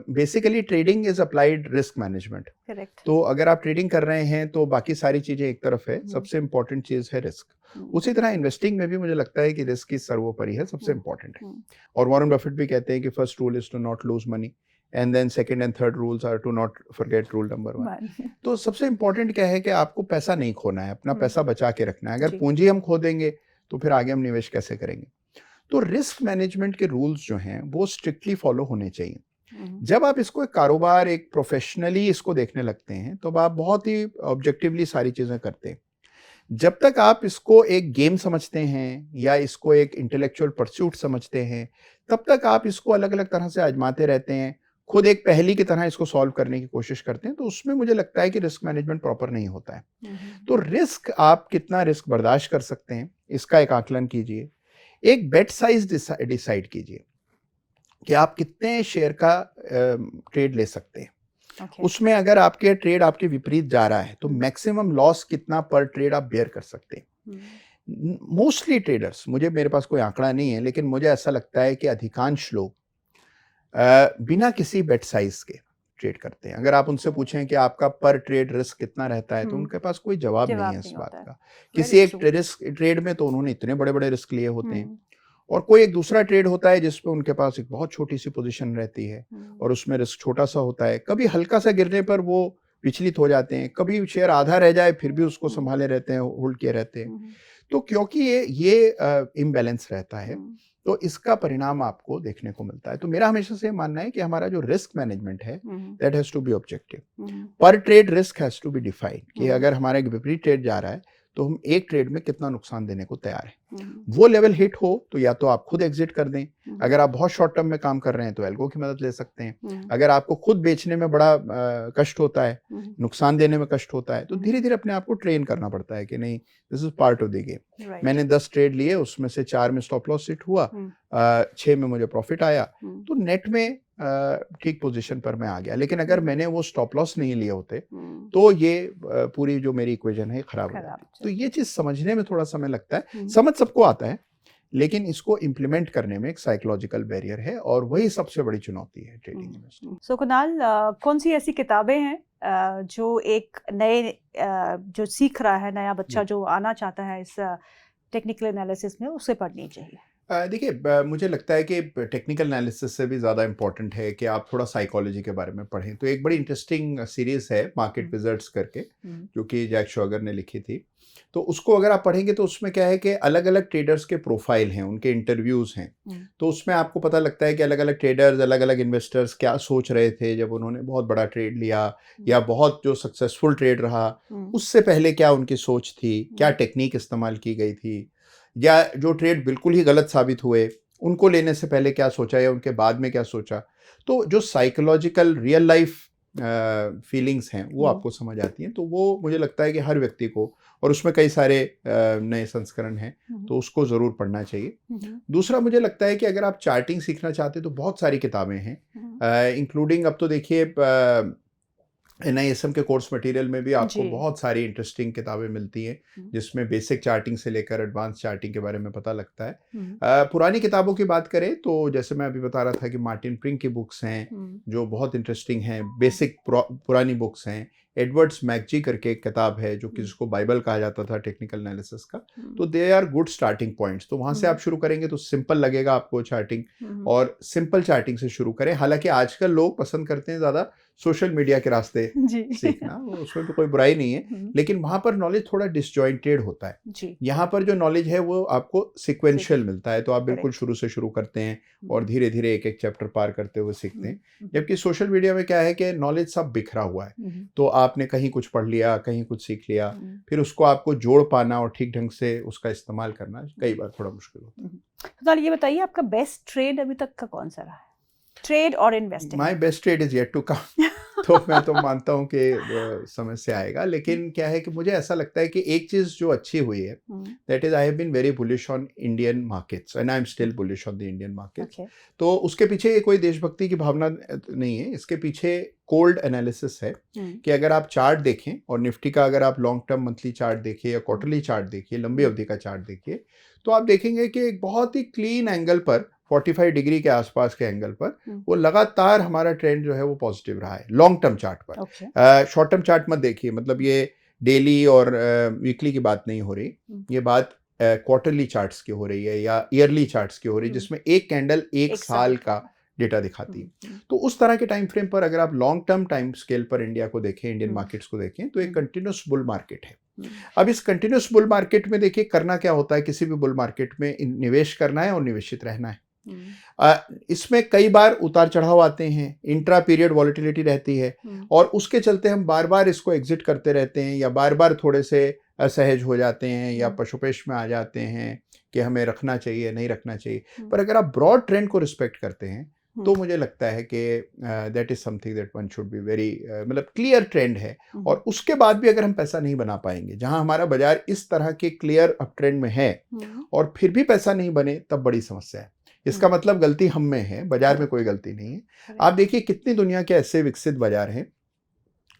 basically trading is applied risk management. Correct. तो अगर आप ट्रेडिंग कर रहे हैं तो बाकी सारी चीजें एक तरफ है, सबसे इंपॉर्टेंट चीज है रिस्क। उसी तरह इन्वेस्टिंग में भी मुझे लगता है कि रिस्क की सर्वोपरि है, सबसे इंपॉर्टेंट है। और वॉरेन बफेट भी कहते हैं कि first rule is to not lose money and then second and third rules are to not forget rule number 1। तो सबसे इंपॉर्टेंट क्या है कि आपको पैसा नहीं खोना है, अपना पैसा बचा के रखना है। अगर पूंजी हम खो देंगे तो फिर आगे हम निवेश कैसे करेंगे? तो रिस्क मैनेजमेंट के रूल्स जो हैं वो स्ट्रिक्टली फॉलो होने चाहिए। जब आप इसको एक कारोबार, एक प्रोफेशनली इसको देखने लगते हैं तो आप बहुत ही ऑब्जेक्टिवली सारी चीजें करते हैं। जब तक आप इसको एक गेम समझते हैं या इसको एक इंटेलेक्चुअल परस्यूट समझते हैं, तब तक आप इसको अलग अलग तरह से आजमाते रहते हैं, खुद एक पहेली की तरह इसको सॉल्व करने की कोशिश करते हैं, तो उसमें मुझे लगता है कि रिस्क मैनेजमेंट प्रॉपर नहीं होता है। तो रिस्क, आप कितना रिस्क बर्दाश्त कर सकते हैं, इसका एक आकलन कीजिए। एक बेट साइज डिसाइड कीजिए कि आप कितने शेयर का ट्रेड ले सकते हैं। उसमें अगर आपके ट्रेड आपके विपरीत जा रहा है तो मैक्सिमम लॉस कितना पर ट्रेड आप बेयर कर सकते हैं। मोस्टली ट्रेडर्स, मेरे पास कोई आंकड़ा नहीं है, लेकिन मुझे ऐसा लगता है कि अधिकांश लोग बिना किसी बेट साइज के ट्रेड करते हैं। अगर आप उनसे पूछें कि आपका पर ट्रेड रिस्क कितना रहता है तो उनके पास कोई जवाब नहीं है इस बात का। किसी एक ट्रेड में तो उन्होंने इतने बड़े बड़े रिस्क लिए होते हैं, और कोई एक दूसरा ट्रेड होता है जिसपे उनके पास एक बहुत छोटी सी पोजीशन रहती है और उसमें रिस्क छोटा सा होता है। कभी हल्का सा गिरने पर वो विचलित हो जाते हैं, कभी शेयर आधा रह जाए फिर भी उसको संभाले रहते हैं, होल्ड किए रहते हैं। तो क्योंकि ये इम्बैलेंस रहता है, तो इसका परिणाम आपको देखने को मिलता है। तो मेरा हमेशा से मानना है कि हमारा जो रिस्क मैनेजमेंट है, that has to be objective. Per trade risk has to be defined कि अगर हमारा एक विपरीत ट्रेड जा रहा है तो हम एक ट्रेड में कितना नुकसान देने को तैयार हैं। वो लेवल हिट हो तो या तो आप खुद एग्जिट कर दें, अगर आप बहुत शॉर्ट टर्म में काम कर रहे हैं तो एल्गो की मदद ले सकते हैं। अगर आपको खुद बेचने में बड़ा कष्ट होता है, नुकसान देने में कष्ट होता है, तो धीरे धीरे अपने आप को ट्रेन करना पड़ता है कि नहीं, this is part of the game. मैंने 10 ट्रेड लिए, उसमें से 4 में स्टॉप लॉस हिट हुआ, 6 में मुझे प्रॉफिट आया, तो नेट में ठीक पोजीशन पर मैं आ गया। लेकिन अगर मैंने वो स्टॉप लॉस नहीं लिए होते तो ये पूरी जो मेरी इक्वेशन है खराब हो जाती। तो ये चीज समझने में थोड़ा समय लगता है। समझ सबको आता है, लेकिन इसको इम्प्लीमेंट करने में एक साइकोलॉजिकल बैरियर है, और वही सबसे बड़ी चुनौती है ट्रेडिंग इन्वेस्टिंग। सो कुणाल, कौन सी ऐसी किताबें हैं जो एक नए जो सीख रहा है, नया बच्चा जो आना चाहता है इस टेक्निकल एनालिसिस में, उसे पढ़नी चाहिए? देखिए, मुझे लगता है कि टेक्निकल एनालिसिस से भी ज़्यादा इम्पोर्टेंट है कि आप थोड़ा साइकोलॉजी के बारे में पढ़ें। तो एक बड़ी इंटरेस्टिंग सीरीज़ है मार्केट विजर्ड्स करके, जो कि जैक शॉगर ने लिखी थी। तो उसको अगर आप पढ़ेंगे तो उसमें क्या है कि अलग अलग ट्रेडर्स के प्रोफाइल हैं, उनके इंटरव्यूज़ हैं। तो उसमें आपको पता लगता है कि अलग अलग ट्रेडर्स, अलग अलग इन्वेस्टर्स क्या सोच रहे थे जब उन्होंने बहुत बड़ा ट्रेड लिया, या बहुत जो सक्सेसफुल ट्रेड रहा उससे पहले क्या उनकी सोच थी, क्या टेक्निक इस्तेमाल की गई थी, या जो ट्रेड बिल्कुल ही गलत साबित हुए उनको लेने से पहले क्या सोचा या उनके बाद में क्या सोचा। तो जो साइकोलॉजिकल रियल लाइफ फीलिंग्स हैं वो आपको समझ आती हैं। तो वो मुझे लगता है कि हर व्यक्ति को, और उसमें कई सारे नए संस्करण हैं, तो उसको ज़रूर पढ़ना चाहिए। दूसरा, मुझे लगता है कि अगर आप चार्टिंग सीखना चाहते हैं तो बहुत सारी किताबें हैं, इंक्लूडिंग अब तो देखिए NISM के कोर्स मटेरियल में भी आपको बहुत सारी इंटरेस्टिंग किताबें मिलती हैं, जिसमें बेसिक चार्टिंग से लेकर एडवांस चार्टिंग के बारे में पता लगता है। पुरानी किताबों की बात करें तो जैसे मैं अभी बता रहा था कि मार्टिन प्रिंग की बुक्स हैं जो बहुत इंटरेस्टिंग हैं, बेसिक पुरानी बुक्स हैं। एडवर्ड्स मैकजी करके एक किताब है जो कि जिसको बाइबल कहा जाता था टेक्निकल एनालिसिस का। तो they are good starting points. तो वहाँ से आप शुरू करेंगे तो सिंपल लगेगा आपको चार्टिंग, और सिंपल चार्टिंग से शुरू करें। हालांकि आजकल लोग पसंद करते हैं ज़्यादा सोशल मीडिया के रास्ते सीखना, उसमें तो कोई बुराई नहीं है, लेकिन वहाँ पर नॉलेज थोड़ा डिसजॉइंटेड होता है। यहाँ पर जो नॉलेज है वो आपको सिक्वेंशियल मिलता है, तो आप बिल्कुल शुरू से शुरू करते हैं और धीरे धीरे एक एक चैप्टर पार करते हुए सीखते हैं। जबकि सोशल मीडिया में क्या है कि नॉलेज सब बिखरा हुआ है, तो आपने कहीं कुछ पढ़ लिया, कहीं कुछ सीख लिया, फिर उसको आपको जोड़ पाना और ठीक ढंग से उसका इस्तेमाल करना कई बार थोड़ा मुश्किल होता है। तो ये बताइए, आपका बेस्ट ट्रेड अभी तक का कौन सा रहा है, ट्रेड और investing? My best trade is yet to come. तो मैं तो मानता हूँ कि समय से आएगा, लेकिन क्या है कि मुझे ऐसा लगता है कि एक चीज़ जो अच्छी हुई है, that is I have been very bullish on Indian markets and I am still bullish on the Indian markets. तो उसके पीछे ये कोई देशभक्ति की भावना नहीं है, इसके पीछे कोल्ड एनालिसिस है कि अगर आप चार्ट देखें, और निफ्टी का अगर आप लॉन्ग टर्म मंथली चार्ट देखिए या क्वार्टरली चार्ट देखिए, लंबी अवधि का चार्ट देखिए, तो आप देखेंगे कि एक बहुत ही क्लीन एंगल पर 45 डिग्री के आसपास के एंगल पर वो लगातार हमारा ट्रेंड जो है वो पॉजिटिव रहा है लॉन्ग टर्म चार्ट पर। शॉर्ट टर्म चार्ट मत देखिए, मतलब ये डेली और वीकली की बात नहीं हो रही, ये बात क्वार्टरली चार्ट्स की हो रही है या ईयरली चार्ट्स की हो रही है, जिसमें एक कैंडल एक साल का डेटा दिखाती है। तो उस तरह के टाइम फ्रेम पर अगर आप लॉन्ग टर्म टाइम स्केल पर इंडिया को देखें, इंडियन मार्केट्स को देखें, तो एक कंटिन्यूस बुल मार्केट है। अब इस कंटिन्यूस बुल मार्केट में देखिए करना क्या होता है, किसी भी बुल मार्केट में निवेश करना है और निवेशित रहना है। इसमें कई बार उतार चढ़ाव आते हैं, इंट्रा पीरियड वॉलेटिलिटी रहती है, और उसके चलते हम बार बार इसको एग्जिट करते रहते हैं या बार बार थोड़े से असहज हो जाते हैं या पशुपेश में आ जाते हैं कि हमें रखना चाहिए नहीं रखना चाहिए। पर अगर आप ब्रॉड ट्रेंड को रिस्पेक्ट करते हैं तो मुझे लगता है कि that is something that one should be very, मतलब क्लियर ट्रेंड है। और उसके बाद भी अगर हम पैसा नहीं बना पाएंगे, जहां हमारा बाजार इस तरह के क्लियर अप ट्रेंड में है और फिर भी पैसा नहीं बने, तब बड़ी समस्या है। इसका मतलब गलती हम में है, बाजार में कोई गलती नहीं है। आप देखिए कितनी दुनिया के ऐसे विकसित बाजार हैं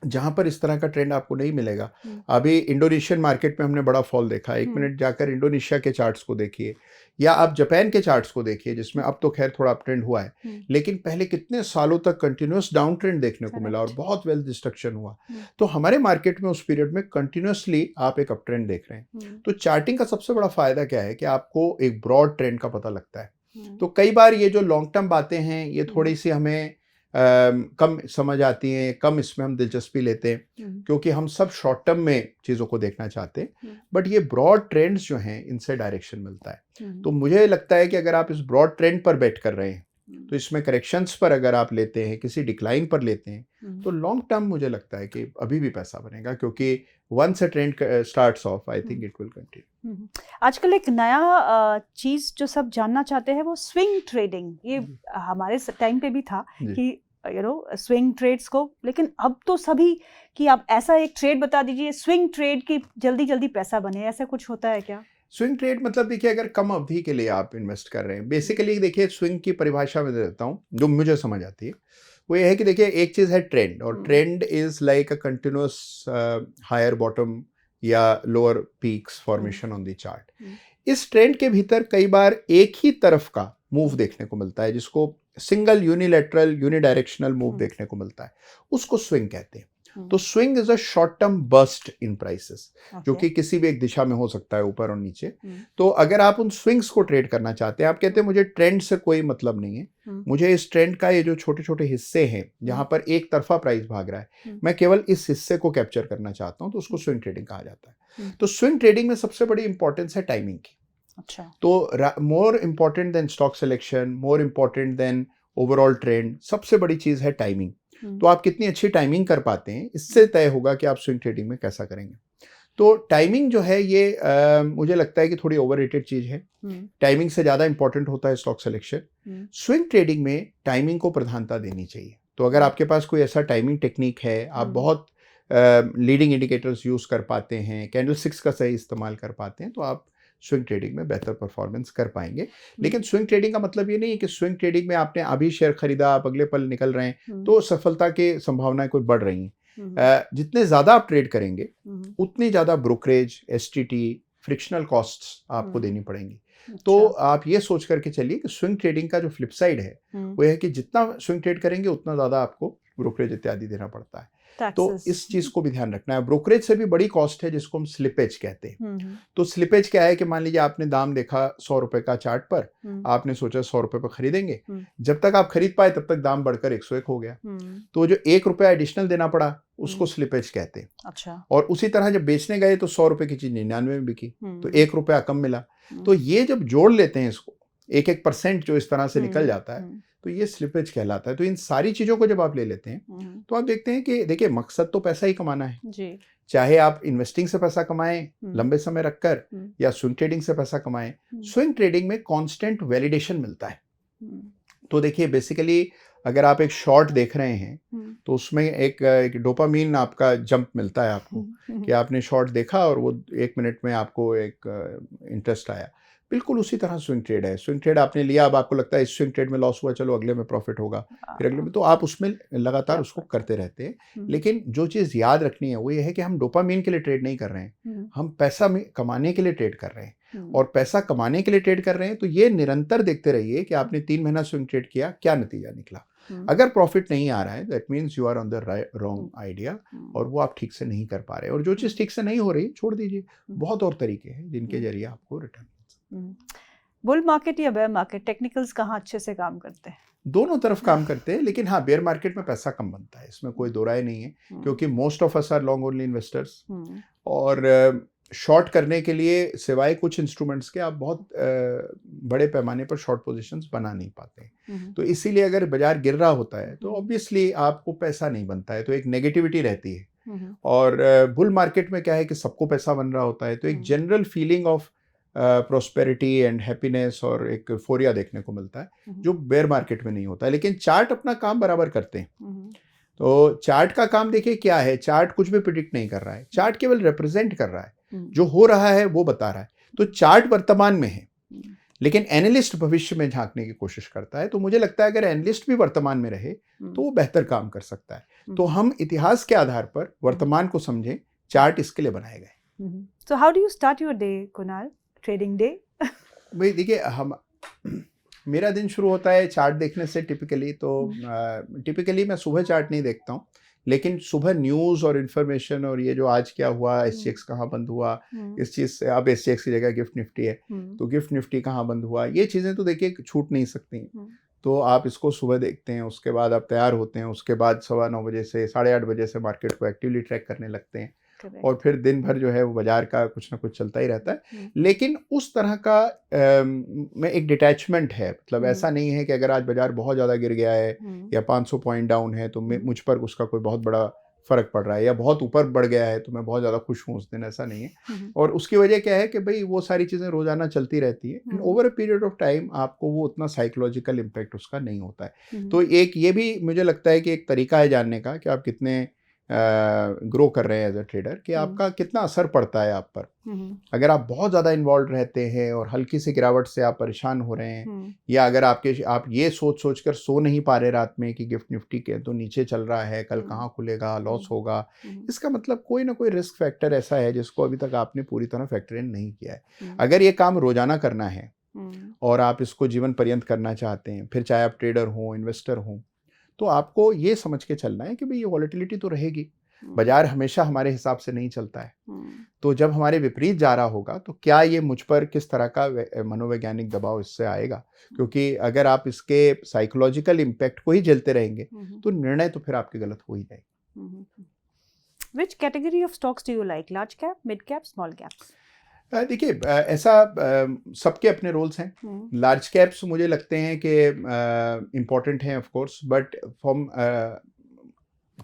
जहां पर इस तरह का ट्रेंड आपको नहीं मिलेगा। अभी इंडोनेशियन मार्केट में हमने बड़ा फॉल देखा। एक मिनट जाकर इंडोनेशिया के चार्ट्स को देखिए या आप जापान के चार्ट्स को देखिए, जिसमें अब तो खैर थोड़ा अप ट्रेंड हुआ है, लेकिन पहले कितने सालों तक कंटिन्यूस डाउन ट्रेंड देखने को मिला और बहुत वेल्थ डिस्ट्रक्शन हुआ। तो हमारे मार्केट में उस पीरियड में कंटिन्यूसली आप एक अप ट्रेंड देख रहे हैं। तो चार्टिंग का सबसे बड़ा फायदा क्या है कि आपको एक ब्रॉड ट्रेंड का पता लगता है। तो कई बार ये जो लॉन्ग टर्म बातें हैं ये थोड़ी सी हमें कम समझ आती हैं, कम इसमें हम दिलचस्पी लेते हैं क्योंकि हम सब शॉर्ट टर्म में चीज़ों को देखना चाहते हैं। बट ये ब्रॉड ट्रेंड्स जो हैं इनसे डायरेक्शन मिलता है। तो मुझे लगता है कि अगर आप इस ब्रॉड ट्रेंड पर बेट कर रहे हैं तो इसमें करेक्शंस पर अगर आप लेते हैं, किसी डिक्लाइन पर लेते हैं, तो लॉन्ग टर्म मुझे लगता है कि अभी भी पैसा बनेगा, क्योंकि once a trend starts off I think it will continue. आजकल एक नया चीज़ जो सब जानना चाहते हैं वो स्विंग ट्रेडिंग। ये हमारे टाइम पे भी था कि स्विंग ट्रेड्स को, लेकिन अब तो सभी कि आप ऐसा एक ट्रेड बता दीजिए स्विंग ट्रेड की जल्दी जल्दी पैसा बने, ऐसा कुछ होता है क्या? स्विंग ट्रेड मतलब देखिए अगर कम अवधि के लिए आप इन्वेस्ट कर रहे हैं, बेसिकली देखिए स्विंग की परिभाषा में देता हूँ जो मुझे समझ आती है, वो ये है कि देखिए एक चीज़ है ट्रेंड, और trend is like a continuous higher bottom या lower peaks formation on the chart. इस ट्रेंड के भीतर कई बार एक ही तरफ का मूव देखने को मिलता है, जिसको सिंगल यूनिलैटरल यूनिडायरेक्शनल मूव देखने को मिलता है, उसको स्विंग कहते हैं। तो swing is a short term burst in prices, जो कि किसी भी एक दिशा में हो सकता है, ऊपर और नीचे। तो अगर आप उन स्विंग्स को ट्रेड करना चाहते हैं, आप कहते हैं मुझे ट्रेंड से कोई मतलब नहीं है, मुझे इस ट्रेंड का ये जो छोटे छोटे हिस्से हैं जहां पर एक तरफा प्राइस भाग रहा है, मैं केवल इस हिस्से को कैप्चर करना चाहता हूं, तो उसको स्विंग ट्रेडिंग कहा जाता है। तो स्विंग ट्रेडिंग में सबसे बड़ी इंपॉर्टेंस है टाइमिंग की। अच्छा। तो more important than stock selection, more important than overall trend, सबसे बड़ी चीज है टाइमिंग। तो आप कितनी अच्छी टाइमिंग कर पाते हैं, इससे तय होगा कि आप स्विंग ट्रेडिंग में कैसा करेंगे। तो टाइमिंग जो है ये मुझे लगता है कि थोड़ी ओवररेटेड चीज है। टाइमिंग से ज्यादा इंपॉर्टेंट होता है स्टॉक सिलेक्शन। स्विंग ट्रेडिंग में टाइमिंग को प्रधानता देनी चाहिए। तो अगर आपके पास कोई ऐसा टाइमिंग टेक्निक है, आप बहुत लीडिंग इंडिकेटर्स यूज कर पाते हैं, कैंडलस्टिक्स का सही इस्तेमाल कर पाते हैं, तो आप स्विंग ट्रेडिंग में बेहतर परफॉर्मेंस कर पाएंगे। लेकिन स्विंग ट्रेडिंग का मतलब ये नहीं है कि स्विंग ट्रेडिंग में आपने अभी शेयर खरीदा, आप अगले पल निकल रहे हैं तो सफलता की संभावनाएं कोई बढ़ रही हैं। जितने ज्यादा आप ट्रेड करेंगे उतनी ज्यादा ब्रोकरेज, एसटीटी, फ्रिक्शनल कॉस्ट्स आपको देनी पड़ेंगी। तो आप ये सोच करके चलिए कि स्विंग ट्रेडिंग का जो फ्लिप साइड है वो है कि जितना स्विंग ट्रेड करेंगे उतना ज्यादा आपको ब्रोकरेज इत्यादि देना पड़ता है। तो इस चीज को भी ध्यान रखना है। ब्रोकरेज से भी बड़ी कॉस्ट है जिसको हम स्लिपेज कहते हैं। तो स्लिपेज क्या है कि मान लीजिए आपने दाम देखा 100 रुपए का चार्ट पर, आपने सोचा 100 रुपए पर खरीदेंगे, जब तक आप खरीद पाए तब तक दाम बढ़कर 101 हो गया, तो जो 1 रुपया एडिशनल देना पड़ा उसको स्लिपेज कहते हैं। अच्छा। और उसी तरह जब बेचने गए तो 100 रुपए की चीज 99 में बिकी, तो 1 रुपया कम मिला। तो ये जब जोड़ लेते हैं इसको, 1% जो इस तरह से निकल जाता है, तो ये स्लिपेज कहलाता है। तो इन सारी चीजों को जब आप ले लेते हैं तो आप देखते हैं कि देखिए मकसद तो पैसा ही कमाना है जी। चाहे आप इन्वेस्टिंग से पैसा कमाएं लंबे समय रखकर या स्विंग ट्रेडिंग से पैसा कमाएं, स्विंग ट्रेडिंग में कांस्टेंट वैलिडेशन मिलता है। तो देखिए बेसिकली अगर आप एक शॉर्ट देख रहे हैं तो उसमें एक डोपामीन आपका जंप मिलता है आपको कि आपने शॉर्ट देखा और वो 1 मिनट में आपको एक इंटरेस्ट आया। बिल्कुल उसी तरह स्विंग ट्रेड है। स्विंग ट्रेड आपने लिया, अब आपको लगता है इस स्विंग ट्रेड में लॉस हुआ, चलो अगले में प्रॉफिट होगा, फिर अगले में, तो आप उसमें लगातार क्या उसको बात करते रहते हैं। है। लेकिन जो चीज़ याद रखनी है वो ये है कि हम डोपामाइन के लिए ट्रेड नहीं कर रहे हैं, हम्म, हम पैसा कमाने के लिए ट्रेड कर रहे हैं। हम्म, और पैसा कमाने के लिए ट्रेड कर रहे हैं तो ये निरंतर देखते रहिए कि आपने 3 महीना स्विंग ट्रेड किया, क्या नतीजा निकला। हम्म, अगर प्रॉफिट नहीं आ रहा है that means you are on the wrong hmm, idea, hmm, और वो आप ठीक से नहीं कर पा रहे, और जो चीज़ ठीक से नहीं हो रही छोड़ दीजिए। बहुत और तरीके हैं जिनके जरिए आपको रिटर्न। बुल मार्केट या बेयर मार्केट, टेक्निकल्स कहाँ अच्छे से काम करते हैं? दोनों तरफ काम करते हैं, लेकिन हाँ, बेयर मार्केट में पैसा कम बनता है, इसमें कोई दो राय नहीं है, क्योंकि most of us are long only investors, और शॉर्ट करने के लिए सिवाय कुछ इंस्ट्रूमेंट्स के आप बहुत बड़े पैमाने पर शॉर्ट पोजीशंस बना नहीं पाते। तो इसीलिए अगर बाजार गिर रहा होता है तो ऑब्वियसली आपको पैसा नहीं बनता है, तो एक नेगेटिविटी रहती है। और बुल मार्केट में क्या है कि सबको पैसा बन रहा होता है, तो एक general feeling of prosperity and happiness और एक यूफोरिया देखने को मिलता है, जो बेयर मार्केट में नहीं होता है। लेकिन चार्ट अपना काम बराबर करते हैं। तो चार्ट का काम देखिए क्या है, चार्ट कुछ भी प्रिडिक्ट नहीं कर रहा है, चार्ट केवल रिप्रेजेंट कर रहा है, जो हो रहा है वो बता रहा है। तो चार्ट वर्तमान में है, लेकिन एनालिस्ट भविष्य में झांकने की कोशिश करता है। तो मुझे लगता है अगर एनालिस्ट भी वर्तमान में रहे तो वो बेहतर काम कर सकता है। तो हम इतिहास के आधार पर वर्तमान को समझें, चार्ट इसके लिए बनाए गए। So how do you start your day, Kunal? Trading day? भाई देखिए, हम मेरा दिन शुरू होता है चार्ट देखने से टिपिकली। तो टिपिकली मैं सुबह चार्ट नहीं देखता हूँ, लेकिन सुबह न्यूज़ और इन्फॉर्मेशन, और ये जो आज क्या हुआ, SGX कहाँ बंद हुआ, इस चीज़ से, अब SGX की जगह गिफ्ट निफ्टी है, तो गिफ्ट निफ्टी कहाँ बंद हुआ, ये चीज़ें तो देखिए छूट नहीं सकती। तो आप इसको सुबह देखते हैं, उसके बाद आप तैयार होते हैं, उसके बाद 9:15 बजे से 8:30 बजे से मार्केट को एक्टिवली ट्रैक करने लगते हैं। और फिर दिन भर जो है वो बाजार का कुछ ना कुछ चलता ही रहता है। लेकिन उस तरह का में एक डिटैचमेंट है, मतलब ऐसा नहीं है कि अगर आज बाजार बहुत ज़्यादा गिर गया है या 500 पॉइंट डाउन है तो मुझ पर उसका कोई बहुत बड़ा फर्क पड़ रहा है, या बहुत ऊपर बढ़ गया है तो मैं बहुत ज़्यादा खुश हूँ उस दिन, ऐसा नहीं है। और उसकी वजह क्या है कि भाई वो सारी चीज़ें रोज़ाना चलती रहती है, and over a period of time आपको वो उतना साइकोलॉजिकल इम्पैक्ट उसका नहीं होता है। तो एक ये भी मुझे लगता है कि एक तरीका है जानने का कि आप कितने ग्रो कर रहे हैं एज अ ट्रेडर, कि आपका कितना असर पड़ता है आप पर। अगर आप बहुत ज़्यादा इन्वॉल्व रहते हैं और हल्की सी गिरावट से आप परेशान हो रहे हैं, या अगर आप ये सोच कर सो नहीं पा रहे रात में कि गिफ्ट निफ्टी के तो नीचे चल रहा है, कल कहाँ खुलेगा, लॉस होगा, इसका मतलब कोई ना कोई रिस्क फैक्टर ऐसा है जिसको अभी तक आपने पूरी तरह फैक्टर इन नहीं किया है। अगर ये काम रोजाना करना है और आप इसको जीवन पर्यंत करना चाहते हैं, फिर चाहे आप ट्रेडर हों, इन्वेस्टर हों, तो आपको ये समझ के चलना है कि भाई ये वॉलेटिलिटी तो रहेगी, बाजार हमेशा हमारे हिसाब से नहीं चलता है। तो जब हमारे विपरीत जा रहा होगा तो क्या ये मुझ पर किस तरह का मनोवैज्ञानिक दबाव इससे आएगा, क्योंकि अगर आप इसके साइकोलॉजिकल इम्पैक्ट को ही झेलते रहेंगे तो निर्णय तो फिर आपके गलत हो ही जाएंगे। Which category of stocks do you like? Large cap, mid cap, small caps? देखिए, ऐसा सबके अपने रोल्स हैं। लार्ज कैप्स मुझे लगते हैं कि इम्पॉर्टेंट हैं of course, but from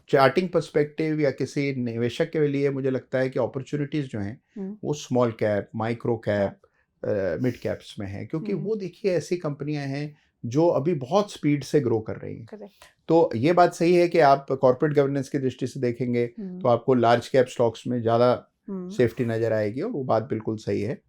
charting perspective या किसी निवेशक के लिए मुझे लगता है कि अपॉर्चुनिटीज़ जो हैं वो small cap, micro cap, mid caps में है, क्योंकि वो देखिए ऐसी कंपनियां हैं जो अभी बहुत स्पीड से ग्रो कर रही हैं। तो ये बात सही है कि आप कॉर्पोरेट गवर्नेंस की दृष्टि से देखेंगे तो आपको लार्ज कैप स्टॉक्स में ज़्यादा सेफ्टी नज़र आएगी, और वो बात बिल्कुल सही है।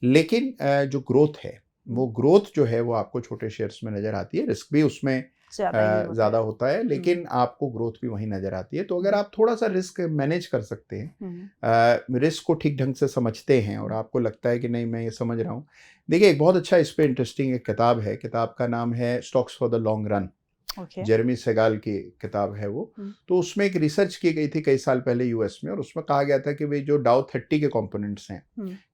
लेकिन जो ग्रोथ है, वो ग्रोथ जो है वो आपको छोटे शेयर्स में नज़र आती है, रिस्क भी उसमें ज़्यादा होता है, लेकिन आपको ग्रोथ भी वहीं नज़र आती है। तो अगर आप थोड़ा सा रिस्क मैनेज कर सकते हैं, रिस्क को ठीक ढंग से समझते हैं, और आपको लगता है कि नहीं मैं ये समझ रहा हूँ। देखिए, एक बहुत अच्छा इस पर इंटरेस्टिंग एक किताब है, किताब का नाम है stocks for the long run. Jeremy Siegel की किताब है वो। तो उसमें एक रिसर्च की गई थी कई साल पहले यूएस में, और उसमें कहा गया था कि भाई जो डाउ 30 के कंपोनेंट्स हैं,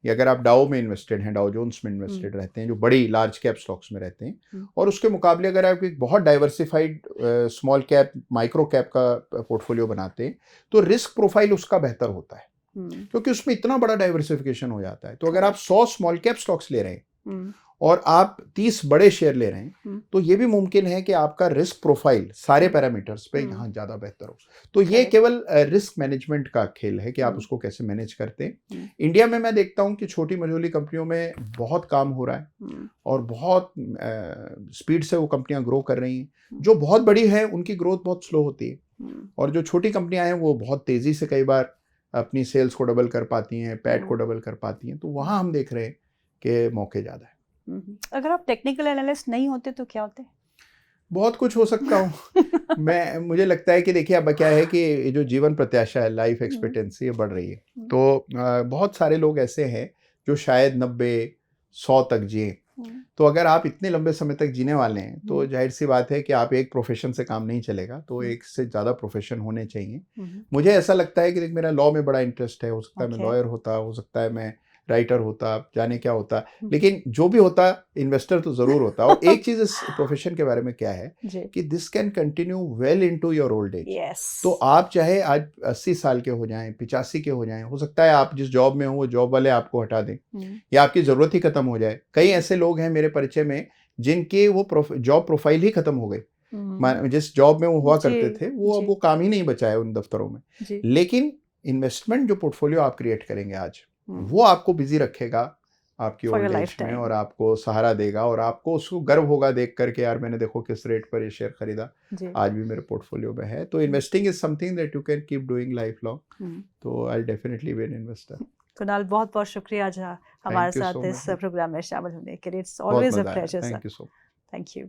या अगर आप डाउ में इन्वेस्टेड हैं, डाउ जोन्स में इन्वेस्टेड रहते हैं, जो बड़ी लार्ज कैप स्टॉक्स में रहते हैं, और उसके मुकाबले अगर आप एक बहुत diversified small cap, micro cap का पोर्टफोलियो बनाते हैं, तो रिस्क प्रोफाइल उसका बेहतर होता है, क्योंकि उसमें इतना बड़ा डाइवर्सिफिकेशन हो जाता है। तो अगर आप 100 स्मॉल कैप स्टॉक्स ले रहे हैं और आप 30 बड़े शेयर ले रहे हैं, तो ये भी मुमकिन है कि आपका रिस्क प्रोफाइल सारे पैरामीटर्स पे यहाँ ज़्यादा बेहतर हो। तो ये केवल रिस्क मैनेजमेंट का खेल है कि आप उसको कैसे मैनेज करते हैं। इंडिया में मैं देखता हूँ कि छोटी मझोली कंपनियों में बहुत काम हो रहा है, और बहुत स्पीड से वो कंपनियां ग्रो कर रही हैं। जो बहुत बड़ी है उनकी ग्रोथ बहुत स्लो होती है, और जो छोटी कंपनियां हैं वो बहुत तेज़ी से कई बार अपनी सेल्स को डबल कर पाती हैं, पैट को डबल कर पाती हैं। तो वहाँ हम देख रहे हैं के मौके ज़्यादा है। अगर आप टेक्निकल एनालिस्ट नहीं होते तो क्या होते? बहुत कुछ हो सकता हूँ। मुझे लगता है कि देखिए अब क्या है कि ये जो जीवन प्रत्याशा है, लाइफ एक्सपेक्टेंसी ये बढ़ रही है। तो बहुत सारे लोग ऐसे हैं जो शायद 90-100 तक जिए। तो अगर आप इतने लंबे समय तक जीने वाले हैं तो जाहिर सी बात है कि आप एक प्रोफेशन से काम नहीं चलेगा, तो एक से ज़्यादा प्रोफेशन होने चाहिए। मुझे ऐसा लगता है कि देख मेरा लॉ में बड़ा इंटरेस्ट है, हो सकता है मैं लॉयर होता, हो सकता है मैं राइटर होता, जाने क्या होता, लेकिन जो भी होता इन्वेस्टर तो ज़रूर होता। और एक चीज़ इस प्रोफेशन के बारे में क्या है कि this can continue well into your old age. तो आप चाहे आज 80 साल के हो जाएं, 85 के हो जाएं, हो सकता है आप जिस जॉब में हो वो जॉब वाले आपको हटा दें या आपकी ज़रूरत ही खत्म हो जाए। कई ऐसे लोग हैं मेरे परिचय में जिनके वो जॉब प्रोफाइल ही खत्म हो गई। जिस जॉब में वो हुआ करते थे वो अब वो काम ही नहीं बचा है उन दफ्तरों में। लेकिन इन्वेस्टमेंट जो पोर्टफोलियो आप क्रिएट करेंगे आज, वो आपको बिजी रखेगा आपकी ओल्ड एज में और आपको सहारा देगा और आपको उसको गर्व होगा देख करके, यार मैंने देखो किस रेट पर ये शेयर खरीदा, आज भी मेरे पोर्टफोलियो में है। तो investing is something that you can keep doing life long. तो I definitely be an investor. Kunal, बहुत बहुत शुक्रिया आज हमारे साथ इस प्रोग्राम में शामिल होने के लिए। It's always a pleasure sir. Thank you so much. Thank you.